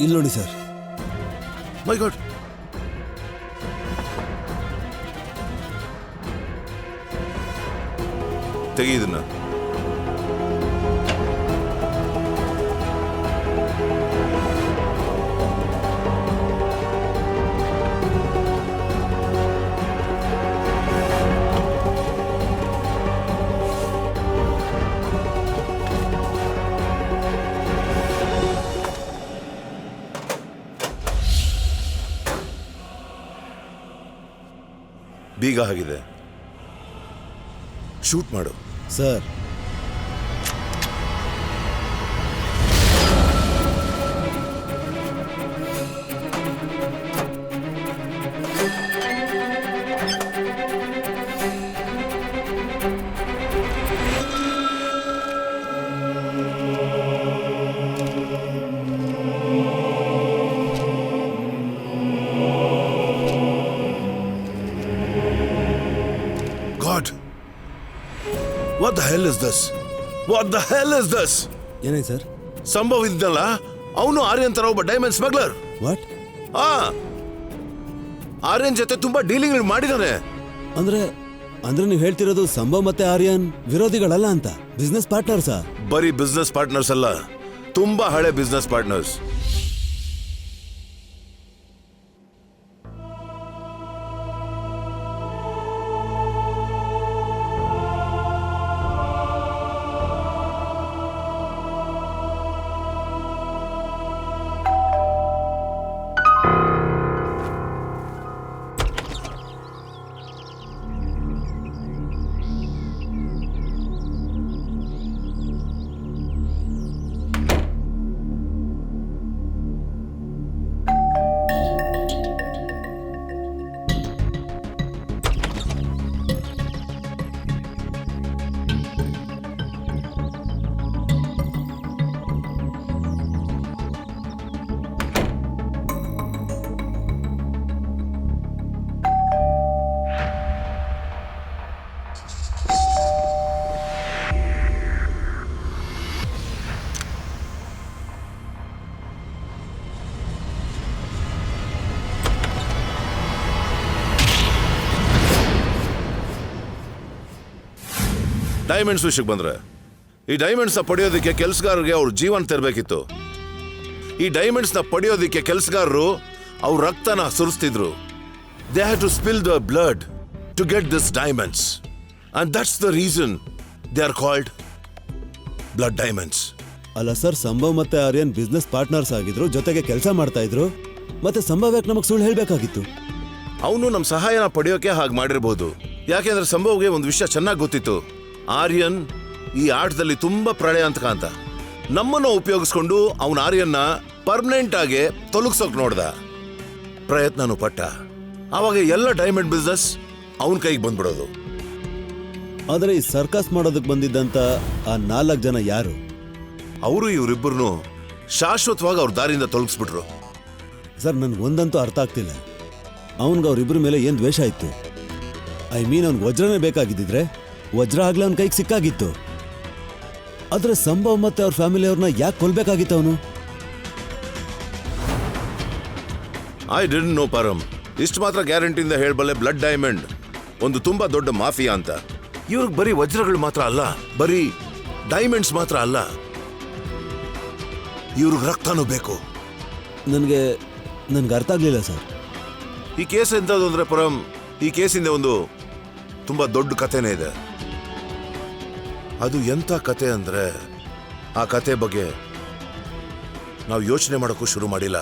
ಇಲ್ಲಿ ನೋಡಿ ಸರ್. ಮೈ ಗಾಡ್, ತೆಗಿ ಇದನ್ನ. ಬೀಗ ಆಗಿದೆ, ಶೂಟ್ ಮಾಡು. Sir, God, what the hell is this? What the hell is this? ಏನಾಯ್ತು ಸರ್? ಸಂಭವ್ ಇದ್ದಲ್ಲ, ಅವನು ಆರ್ಯನ್ ತರ ಒಬ್ಬ ಡೈಮಂಡ್ ಸ್ಮಗ್ಲರ್. ವಾಟ್? ಆರ್ಯನ್ ಜೊತೆ ತುಂಬಾ ಡೀಲಿಂಗ್ ಮಾಡಿದಾನೆ. ಅಂದ್ರೆ ನೀವು ಹೇಳ್ತಿರೋದು ಸಂಭವ್ ಮತ್ತೆ ಆರ್ಯನ್ ವಿರೋಧಿಗಳಲ್ಲ ಅಂತ, ಬಿಸ್ನೆಸ್ ಪಾರ್ಟ್ನರ್ಸಾ? ಬರೀ ಬಿಸ್ನೆಸ್ ಪಾರ್ಟ್ನರ್ಸ್ ಅಲ್ಲ, ತುಂಬಾ ಹಳೆ ಬಿಸ್ನೆಸ್ ಪಾರ್ಟ್ನರ್ಸ್. ಡೈಮಂಡ್ಸ್ ವಿಷಯಕ್ಕೆ ಬಂದ್ರೆ, ಈ ಡೈಮಂಡ್ಸ್ ನ ಪಡೆಯೋದಕ್ಕೆ ಕೆಲಸಗಾರರಿಗೆ ಅವ್ರ ಜೀವನ ತೆರಬೇಕಿತ್ತು. ಈ ಡೈಮಂಡ್ಸ್ ನ ಪಡೆಯೋದಕ್ಕೆ ಕೆಲಸಗಾರರು ಅವ್ರ ರಕ್ತನ ಸುರಿಸ್ತಿದ್ರು. They had to spill the blood to get this diamonds, and that's the reason they are called blood diamonds. ಅಲ್ಲ ಸರ್, ಸಂಭವ್ ಮತ್ತೆ ಆರ್ಯನ್ ಬಿಸ್ನೆಸ್ ಪಾರ್ಟ್ನರ್ಸ್ ಆಗಿದ್ರು, ಜೊತೆಗೆ ಕೆಲಸ ಮಾಡ್ತಾ ಇದ್ರು. ಮತ್ತೆ ಸಂಭವ್ ಯಾಕೆ ನಮಗೆ ಸುಳ್ಳು ಹೇಳ್ಬೇಕಾಗಿತ್ತು? ಅವನು ನಮ್ಮ ಸಹಾಯನ ಪಡೆಯೋಕೆ ಹಾಗೆ ಮಾಡಿರ್ಬೋದು. ಯಾಕೆಂದ್ರೆ ಸಂಭವ್ಗೆ ಒಂದು ವಿಷಯ ಚೆನ್ನಾಗಿ ಗೊತ್ತಿತ್ತು, ಆರ್ಯನ್ ಈ ಆಟದಲ್ಲಿ ತುಂಬಾ ಪ್ರಳಯಾಂತಕ ಅಂತ. ನಮ್ಮನ್ನು ಉಪಯೋಗಿಸ್ಕೊಂಡು ಅವನ ಆರ್ಯನ್ನ ಪರ್ಮನೆಂಟ್ ಆಗಿ ತೊಲಗಿಸೋಕ್ ನೋಡ್ದ. ಪ್ರಯತ್ನನೂ ಪಟ್ಟ. ಅವಾಗ ಎಲ್ಲ ಡೈಮಂಡ್ ಬಿಸ್ನೆಸ್ ಅವನ ಕೈಗೆ ಬಂದ್ಬಿಡೋದು. ಆದರೆ ಈ ಸರ್ಕಸ್ ಮಾಡೋದಕ್ಕೆ ಬಂದಿದ್ದಂತ ಆ 4 ಜನ ಯಾರು? ಅವರು ಇವರಿಬ್ಬರನ್ನು ಶಾಶ್ವತವಾಗಿ ಅವ್ರ ದಾರಿಯಿಂದ ತೊಲಗಿಸ್ಬಿಟ್ರು. ಸರ್, ನನ್ಗೆ ಒಂದಂತೂ ಅರ್ಥ ಆಗ್ತಿಲ್ಲ. ಅವನ್ಗೆ ಅವ್ರಿಬ್ರ ಮೇಲೆ ಏನು ದ್ವೇಷ ಇತ್ತು? ಅವ್ನಿಗೆ ವಜ್ರನೇ ಬೇಕಾಗಿದ್ದಿದ್ರೆ ವಜ್ರ ಆಗ್ಲೇ ಅವನ ಕೈಗೆ ಸಿಕ್ಕಾಗಿತ್ತು. ಆದ್ರೆ ಸಂಭವ್ ಮತ್ತೆ ಅವ್ರ ಫ್ಯಾಮಿಲಿ ಅವ್ರನ್ನ ಯಾಕೆ ಕೊಲ್ಬೇಕಾಗಿತ್ತು ಅವನು? I didn't know Param. ಇಷ್ಟು ಮಾತ್ರ ಗ್ಯಾರಂಟಿಯಿಂದ ಹೇಳಬಲ್ಲೆ, ಬ್ಲಡ್ ಡೈಮಂಡ್ ಒಂದು ತುಂಬಾ ದೊಡ್ಡ ಮಾಫಿಯಾ ಅಂತ. ಇವ್ರಿಗೆ ಬರೀ ವಜ್ರಗಳು ಮಾತ್ರ ಅಲ್ಲ, ಬರೀ ಡೈಮಂಡ್ಸ್ ಮಾತ್ರ ಅಲ್ಲ, ಇವ್ರಿಗೆ ರಕ್ತನೂ ಬೇಕು. ನನ್ಗೆ ಅರ್ಥ ಆಗ್ಲಿಲ್ಲ ಸರ್. ಈ ಕೇಸ್ ಎಂತದ್ದು ಅಂದ್ರೆ ಪರಮ್, ಈ ಕೇಸಿಂದ ಒಂದು ತುಂಬಾ ದೊಡ್ಡ ಕಥೆನೇ ಇದೆ. ಅದು ಎಂತ ಕತೆ ಅಂದ್ರೆ ಆ ಕತೆ ಬಗ್ಗೆ ನಾವು ಯೋಚನೆ ಮಾಡೋಕ್ಕೂ ಶುರು ಮಾಡಿಲ್ಲ.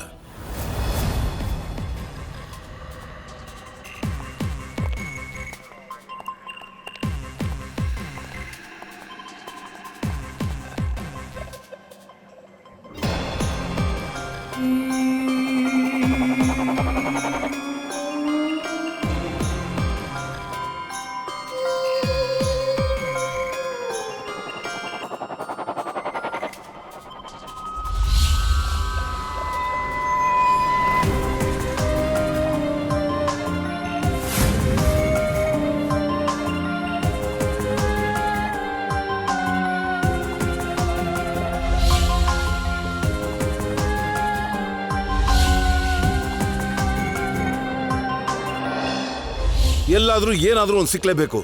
ಎಲ್ಲಾದ್ರೂ ಏನಾದ್ರೂ ಒಂದು ಸಿಕ್ಲೇಬೇಕು.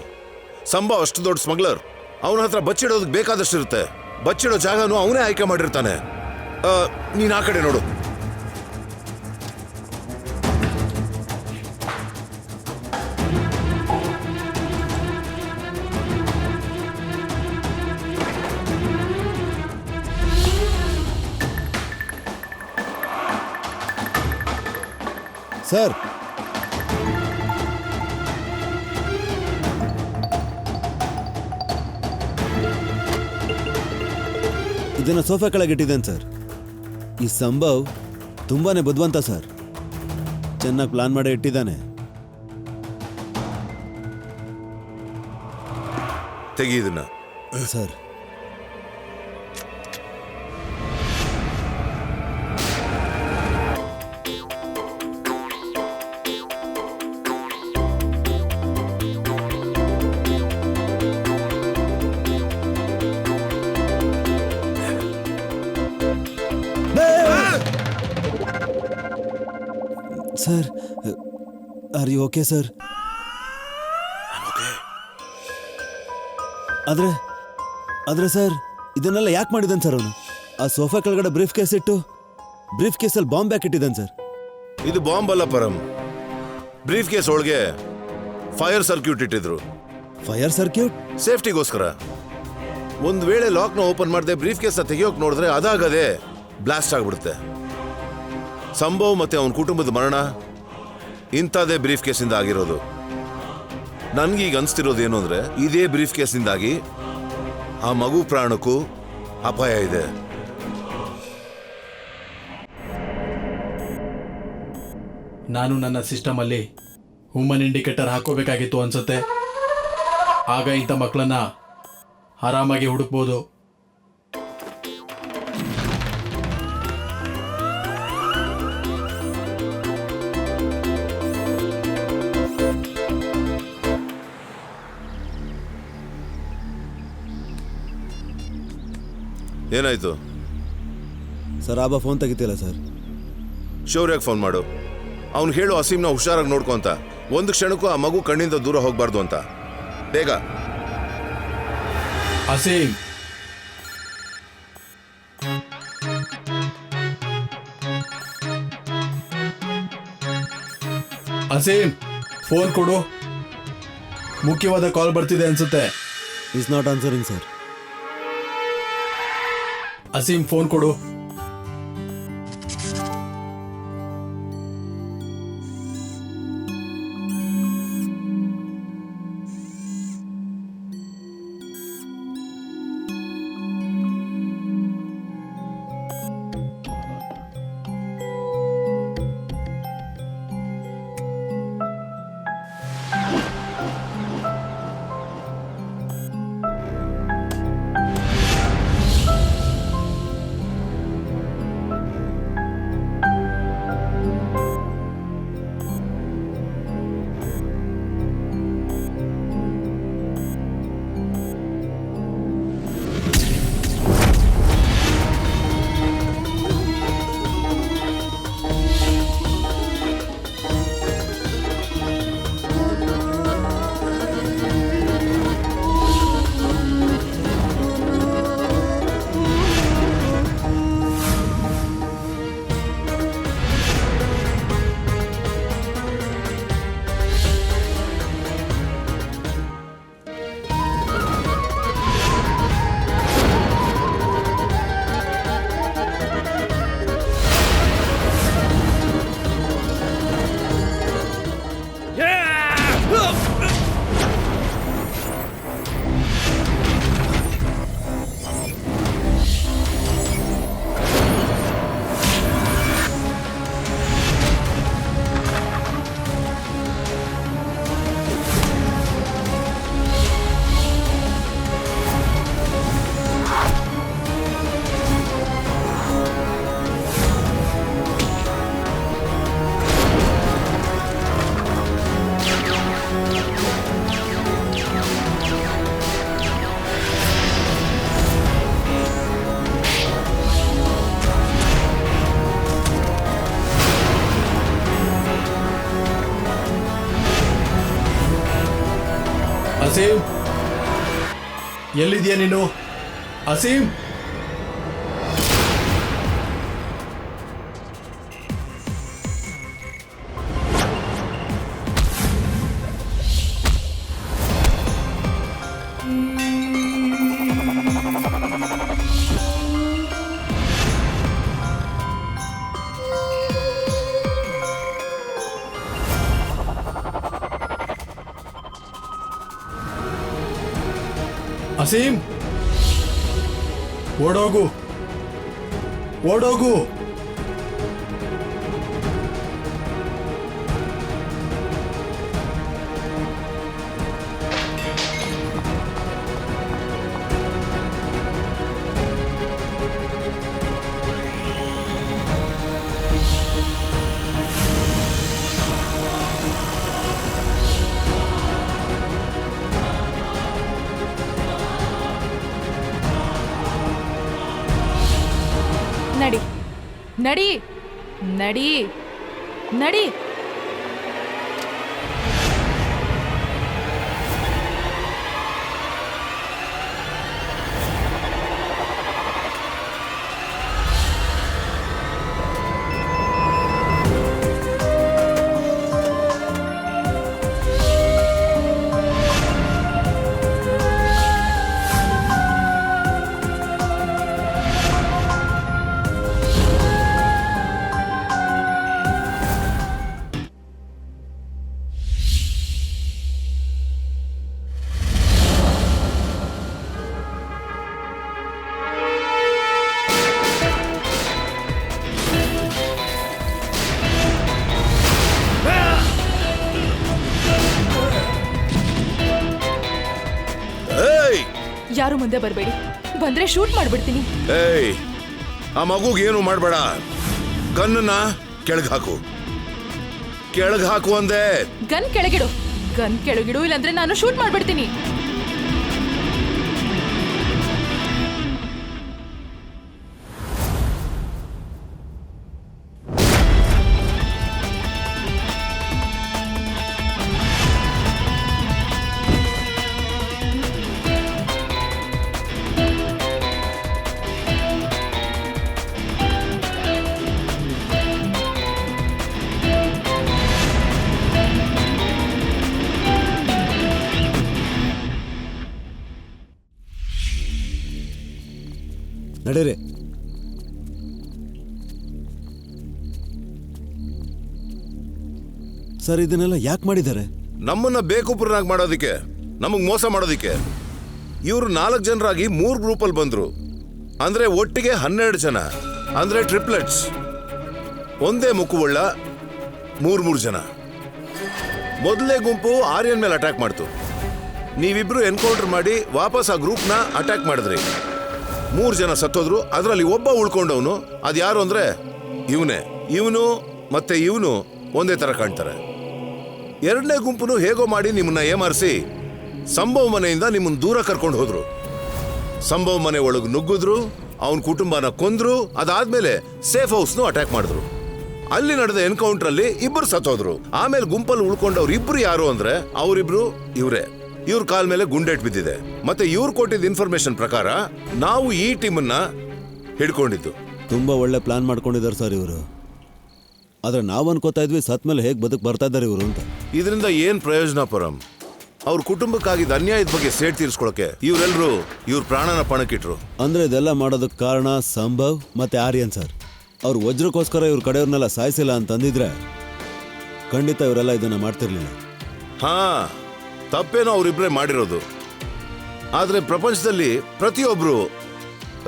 ಸಂಭವ್ ಅಷ್ಟು ದೊಡ್ಡ ಸ್ಮಗ್ಲರ್, ಅವನ ಹತ್ರ ಬಚ್ಚಿಡೋದಕ್ಕೆ ಬೇಕಾದಷ್ಟು ಇರುತ್ತೆ. ಬಚ್ಚಿಡೋ ಜಾಗನೂ ಅವನೇ ಆಯ್ಕೆ ಮಾಡಿರ್ತಾನೆ. ನೀನ್ ಆ ಕಡೆ ನೋಡು. ಸರ್, ಇದನ್ನ ಸೋಫಾ ಕೆಳಗೆ ಇಟ್ಟಿದ್ದೇನೆ ಸರ್. ಈ ಸಂಭವ್ ತುಂಬಾನೇ ಬುದ್ಧಿವಂತ ಸರ್. ಚೆನ್ನಾಗಿ ಪ್ಲಾನ್ ಮಾಡಿ ಇಟ್ಟಿದ್ದಾನೆ. ತೆಗಿ ಇದನ್ನ. Sir, sir, are you okay sir? ಆದ್ರೆ ಸರ್, ಇದನ್ನೆಲ್ಲ ಯಾಕೆ ಮಾಡಿದ್ದಾನೆ ಸರ್ ಅವನು? ಆ ಸೋಫಾ ಕೆಳಗಡೆ ಬ್ರೀಫ್ ಕೇಸ್ ಇಟ್ಟು ಬ್ರೀಫ್ ಕೇಸಲ್ಲಿ ಬಾಂಬ್ ಯಾಕೆ ಇಟ್ಟಿದ್ದಾನೆ ಸರ್? ಇದು ಬಾಂಬ್ ಅಲ್ಲ ಪರಮ್. ಬ್ರೀಫ್ ಕೇಸ್ ಒಳಗೆ ಫೈರ್ ಸರ್ಕ್ಯೂಟ್ ಇಟ್ಟಿದ್ರು. Fire circuit? ಸೇಫ್ಟಿಗೋಸ್ಕರ. ಒಂದ್ ವೇಳೆ ಲಾಕ್ನ ಓಪನ್ ಮಾಡದೆ ಬ್ರೀಫ್ ಕೇಸ್ ತೆಗಿಯೋಕ್ ನೋಡಿದ್ರೆ ಅದಾಗದೆ ಬ್ಲಾಸ್ಟ್ ಆಗ್ಬಿಡುತ್ತೆ. ಸಂಭವ್ ಮತ್ತೆ ಅವನ ಕುಟುಂಬದ ಮರಣ ಇಂಥದೇ ಬ್ರೀಫ್ ಕೇಸಿಂದ ಆಗಿರೋದು. ನನ್ಗೀಗ ಅನ್ಸ್ತಿರೋದೇನು ಅಂದ್ರೆ, ಇದೇ ಬ್ರೀಫ್ ಕೇಸಿಂದಾಗಿ ಆ ಮಗು ಪ್ರಾಣಕ್ಕೂ ಅಪಾಯ ಇದೆ. ನಾನು ನನ್ನ ಸಿಸ್ಟಮ್ ಅಲ್ಲಿ ಹ್ಯೂಮನ್ ಇಂಡಿಕೇಟರ್ ಹಾಕೋಬೇಕಾಗಿತ್ತು ಅನ್ಸುತ್ತೆ. ಆಗ ಇಂಥ ಮಕ್ಕಳನ್ನ ಆರಾಮಾಗಿ ಹುಡುಕ್ಬೋದು. ಏನಾಯ್ತು ಸರ್? ಆಬಾ ಫೋನ್ ತೆಗಿತಿಲ್ಲ ಸರ್. ಶೌರ್ಯಕ್ಕೆ ಫೋನ್ ಮಾಡು. ಅವ್ನು ಹೇಳು ಅಸೀಮ್ನ ಹುಷಾರಾಗಿ ನೋಡ್ಕೊ ಅಂತ. ಒಂದು ಕ್ಷಣಕ್ಕೂ ಆ ಮಗು ಕಣ್ಣಿಂದ ದೂರ ಹೋಗ್ಬಾರ್ದು ಅಂತ. ಬೇಗ. ಅಸೀಮ್, ಅಸೀಮ್, ಫೋನ್ ಕೊಡು. ಮುಖ್ಯವಾದ ಕಾಲ್ ಬರ್ತಿದೆ ಅನ್ಸುತ್ತೆ. Is not answering sir. Aseem, phone ಕೊಡು. ಅಸೀಮ್, ಎಲ್ಲಿದ್ಯಾ ನೀನು? ಅಸೀಮ್, ಅಸೀಮ್, ಓಡೋಗು, ಓಡೋಗು. ನಡಿ ನಡಿ ನಡಿ ನಡಿ. ಯಾರು ಮುಂದೆ ಬರಬೇಡಿ, ಬಂದ್ರೆ ಶೂಟ್ ಮಾಡ್ಬಿಡ್ತೀನಿ. ಏಯ್, ಆ ಮಗುಗೆ ಏನು ಮಾಡಬೇಡ. ಗನ್ನನ್ನ ಕೆಳಗೆ ಹಾಕು, ಕೆಳಗೆ ಹಾಕು ಅಂದೆ. ಗನ್ ಕೆಳಗಿಡು, ಗನ್ ಕೆಳಗಿಡು, ಇಲ್ಲಾಂದ್ರೆ ನಾನು ಶೂಟ್ ಮಾಡ್ಬಿಡ್ತೀನಿ. ನಡೀರಿ. ಸರ್, ಇದನ್ನೆಲ್ಲ ಯಾಕೆ ಮಾಡಿದ್ದಾರೆ? ನಮ್ಮನ್ನ ಬೇಕುಪುರನಾಗಿ ಮಾಡೋದಿಕ್ಕೆ, ನಮಗ್ ಮೋಸ ಮಾಡೋದಿಕ್ಕೆ. ಇವರು 4 ಜನರಾಗಿ 3 ಗ್ರೂಪಲ್ಲಿ ಬಂದ್ರು. ಅಂದ್ರೆ ಒಟ್ಟಿಗೆ 12 ಜನ, ಅಂದ್ರೆ ಟ್ರಿಪ್ಲೆಟ್ಸ್. ಒಂದೇ ಮುಕ್ಕುವುಳ್ಳ 3 ಜನ. ಮೊದಲನೇ ಗುಂಪು ಆರ್ಯನ್ ಮೇಲೆ ಅಟ್ಯಾಕ್ ಮಾಡ್ತು. ನೀವಿಬ್ರು ಎನ್ಕೌಂಟರ್ ಮಾಡಿ ವಾಪಸ್ ಆ ಗ್ರೂಪ್ನ ಅಟ್ಯಾಕ್ ಮಾಡಿದ್ರಿ. 3 ಜನ ಸತ್ತೋದ್ರು. ಅದರಲ್ಲಿ ಒಬ್ಬ ಉಳ್ಕೊಂಡವನು. ಅದು ಯಾರು ಅಂದ್ರೆ ಇವನೇ. ಇವನು ಮತ್ತೆ ಇವನು ಒಂದೇ ತರ ಕಾಣ್ತಾರೆ. 2ನೇ ಗುಂಪುನು ಹೇಗೋ ಮಾಡಿ ನಿಮ್ಮನ್ನ ಏಮಾರಿಸಿ ಸಂಭವ್ ಮನೆಯಿಂದ ನಿಮ್ಮನ್ನ ದೂರ ಕರ್ಕೊಂಡು ಹೋದ್ರು. ಸಂಭವ್ ಮನೆ ಒಳಗೆ ನುಗ್ಗಿದ್ರು, ಅವನ ಕುಟುಂಬನ ಕೊಂದ್ರು. ಅದಾದ್ಮೇಲೆ ಸೇಫ್ ಹೌಸ್ನು ಅಟ್ಯಾಕ್ ಮಾಡಿದ್ರು. ಅಲ್ಲಿ ನಡೆದ ಎನ್ಕೌಂಟರ್ ಅಲ್ಲಿ 2 ಸತ್ತೋದ್ರು. ಆಮೇಲೆ ಗುಂಪಲ್ಲಿ ಉಳ್ಕೊಂಡವ್ರು 2 ಯಾರು ಅಂದ್ರೆ ಅವರಿಬ್ರು ಇವರೇ. ಇವ್ರ ಕಾಲ್ ಮೇಲೆ ಗುಂಡೇಟ್ ಬಿದ್ದಿದೆ. ಮತ್ತೆ ಇವ್ರು ಕೊಟ್ಟಿದ್ದ ಇನ್ಫಾರ್ಮೇಶನ್ ಪ್ರಕಾರ ನಾವು ಈ ಟೀಮನ್ನ ಹಿಡ್ಕೊಂಡಿದ್ದು. ತುಂಬಾ ಒಳ್ಳೆ ಪ್ಲಾನ್ ಮಾಡ್ಕೊಂಡಿದ್ದಾರೆ ಸರ್ ಇವರು. ಆದ್ರೆ ನಾವು ಅನ್ಕೋತಾ ಇದ್ವಿ ಸತ್ ಮೇಲೆ ಹೇಗೆ ಬದುಕು ಬರ್ತಾ ಇದ್ದಾರೆ ಇವರು ಅಂತ. ಇದರಿಂದ ಏನ್ ಪ್ರಯೋಜನ ಪರಂ? ಅವ್ರ ಕುಟುಂಬಕ್ಕಾಗಿದ್ದ ಅನ್ಯಾಯದ ಬಗ್ಗೆ ಸೇಡ್ ತೀರಿಸ್ಕೊಳಕ್ಕೆ ಇವರೆಲ್ಲರೂ ಇವ್ರ ಪ್ರಾಣನ ಪಣಕ್ಕಿಟ್ರು. ಅಂದ್ರೆ ಇದೆಲ್ಲ ಮಾಡೋದಕ್ಕೆ ಕಾರಣ ಸಂಭವ್ ಮತ್ತೆ ಆರ್ಯನ್ ಸರ್. ಅವ್ರು ವಜ್ರಕ್ಕೋಸ್ಕರ ಇವ್ರ ಕಡೆಯವ್ರನ್ನೆಲ್ಲ ಸಾಯಿಸಿಲ್ಲ ಅಂತಂದಿದ್ರೆ ಖಂಡಿತ ಇವರೆಲ್ಲ ಇದನ್ನ ಮಾಡ್ತಿರ್ಲಿಲ್ಲ. ಹಾ, ತಪ್ಪೇನೋ ಅವರಿಬ್ರೇ ಮಾಡಿರೋದು. ಆದ್ರೆ ಪ್ರಪಂಚದಲ್ಲಿ ಪ್ರತಿಯೊಬ್ರು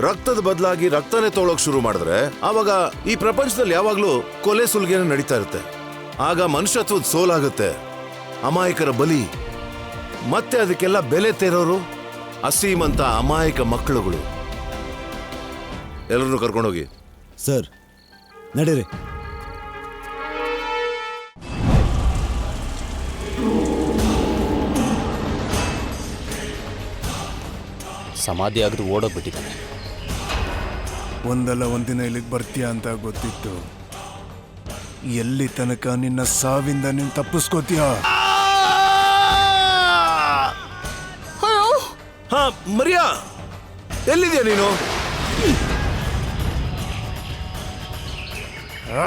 ರಕ್ತದ ಬದಲಾಗಿ ರಕ್ತನೇ ತಗೊಳ್ಳೋಕೆ ಶುರು ಮಾಡಿದ್ರೆ ಆವಾಗ ಈ ಪ್ರಪಂಚದಲ್ಲಿ ಯಾವಾಗ್ಲೂ ಕೊಲೆ ಸುಲ್ಗೆನೆ ನಡೀತಾ ಇರುತ್ತೆ. ಆಗ ಮನುಷ್ಯತ್ವದ ಸೋಲಾಗುತ್ತೆ, ಅಮಾಯಕರ ಬಲಿ. ಮತ್ತೆ ಅದಕ್ಕೆಲ್ಲ ಬೆಲೆ ತೆರೋರು ಅಸೀಮ್ ಅಂತ ಅಮಾಯಕ ಮಕ್ಕಳುಗಳು. ಎಲ್ಲರನ್ನು ಕರ್ಕೊಂಡೋಗಿ. ಸರ್, ನಡೀರಿ. ಸಮಾಧಿ ಆಗದು ಓಡೋಗ್ಬಿಟ್ಟಿದ್ದಾನೆ. ಒಂದಲ್ಲ ಒಂದಿನ ಇಲ್ಲಿಗೆ ಬರ್ತೀಯ ಅಂತ ಗೊತ್ತಿತ್ತು. ಎಲ್ಲಿ ತನಕ ನಿನ್ನ ಸಾವಿಂದ ನೀನು ತಪ್ಪಿಸ್ಕೋತೀಯ? ಹಾ ಮರಿಯಾ, ಎಲ್ಲಿದ್ಯಾ ನೀನು? ಆ!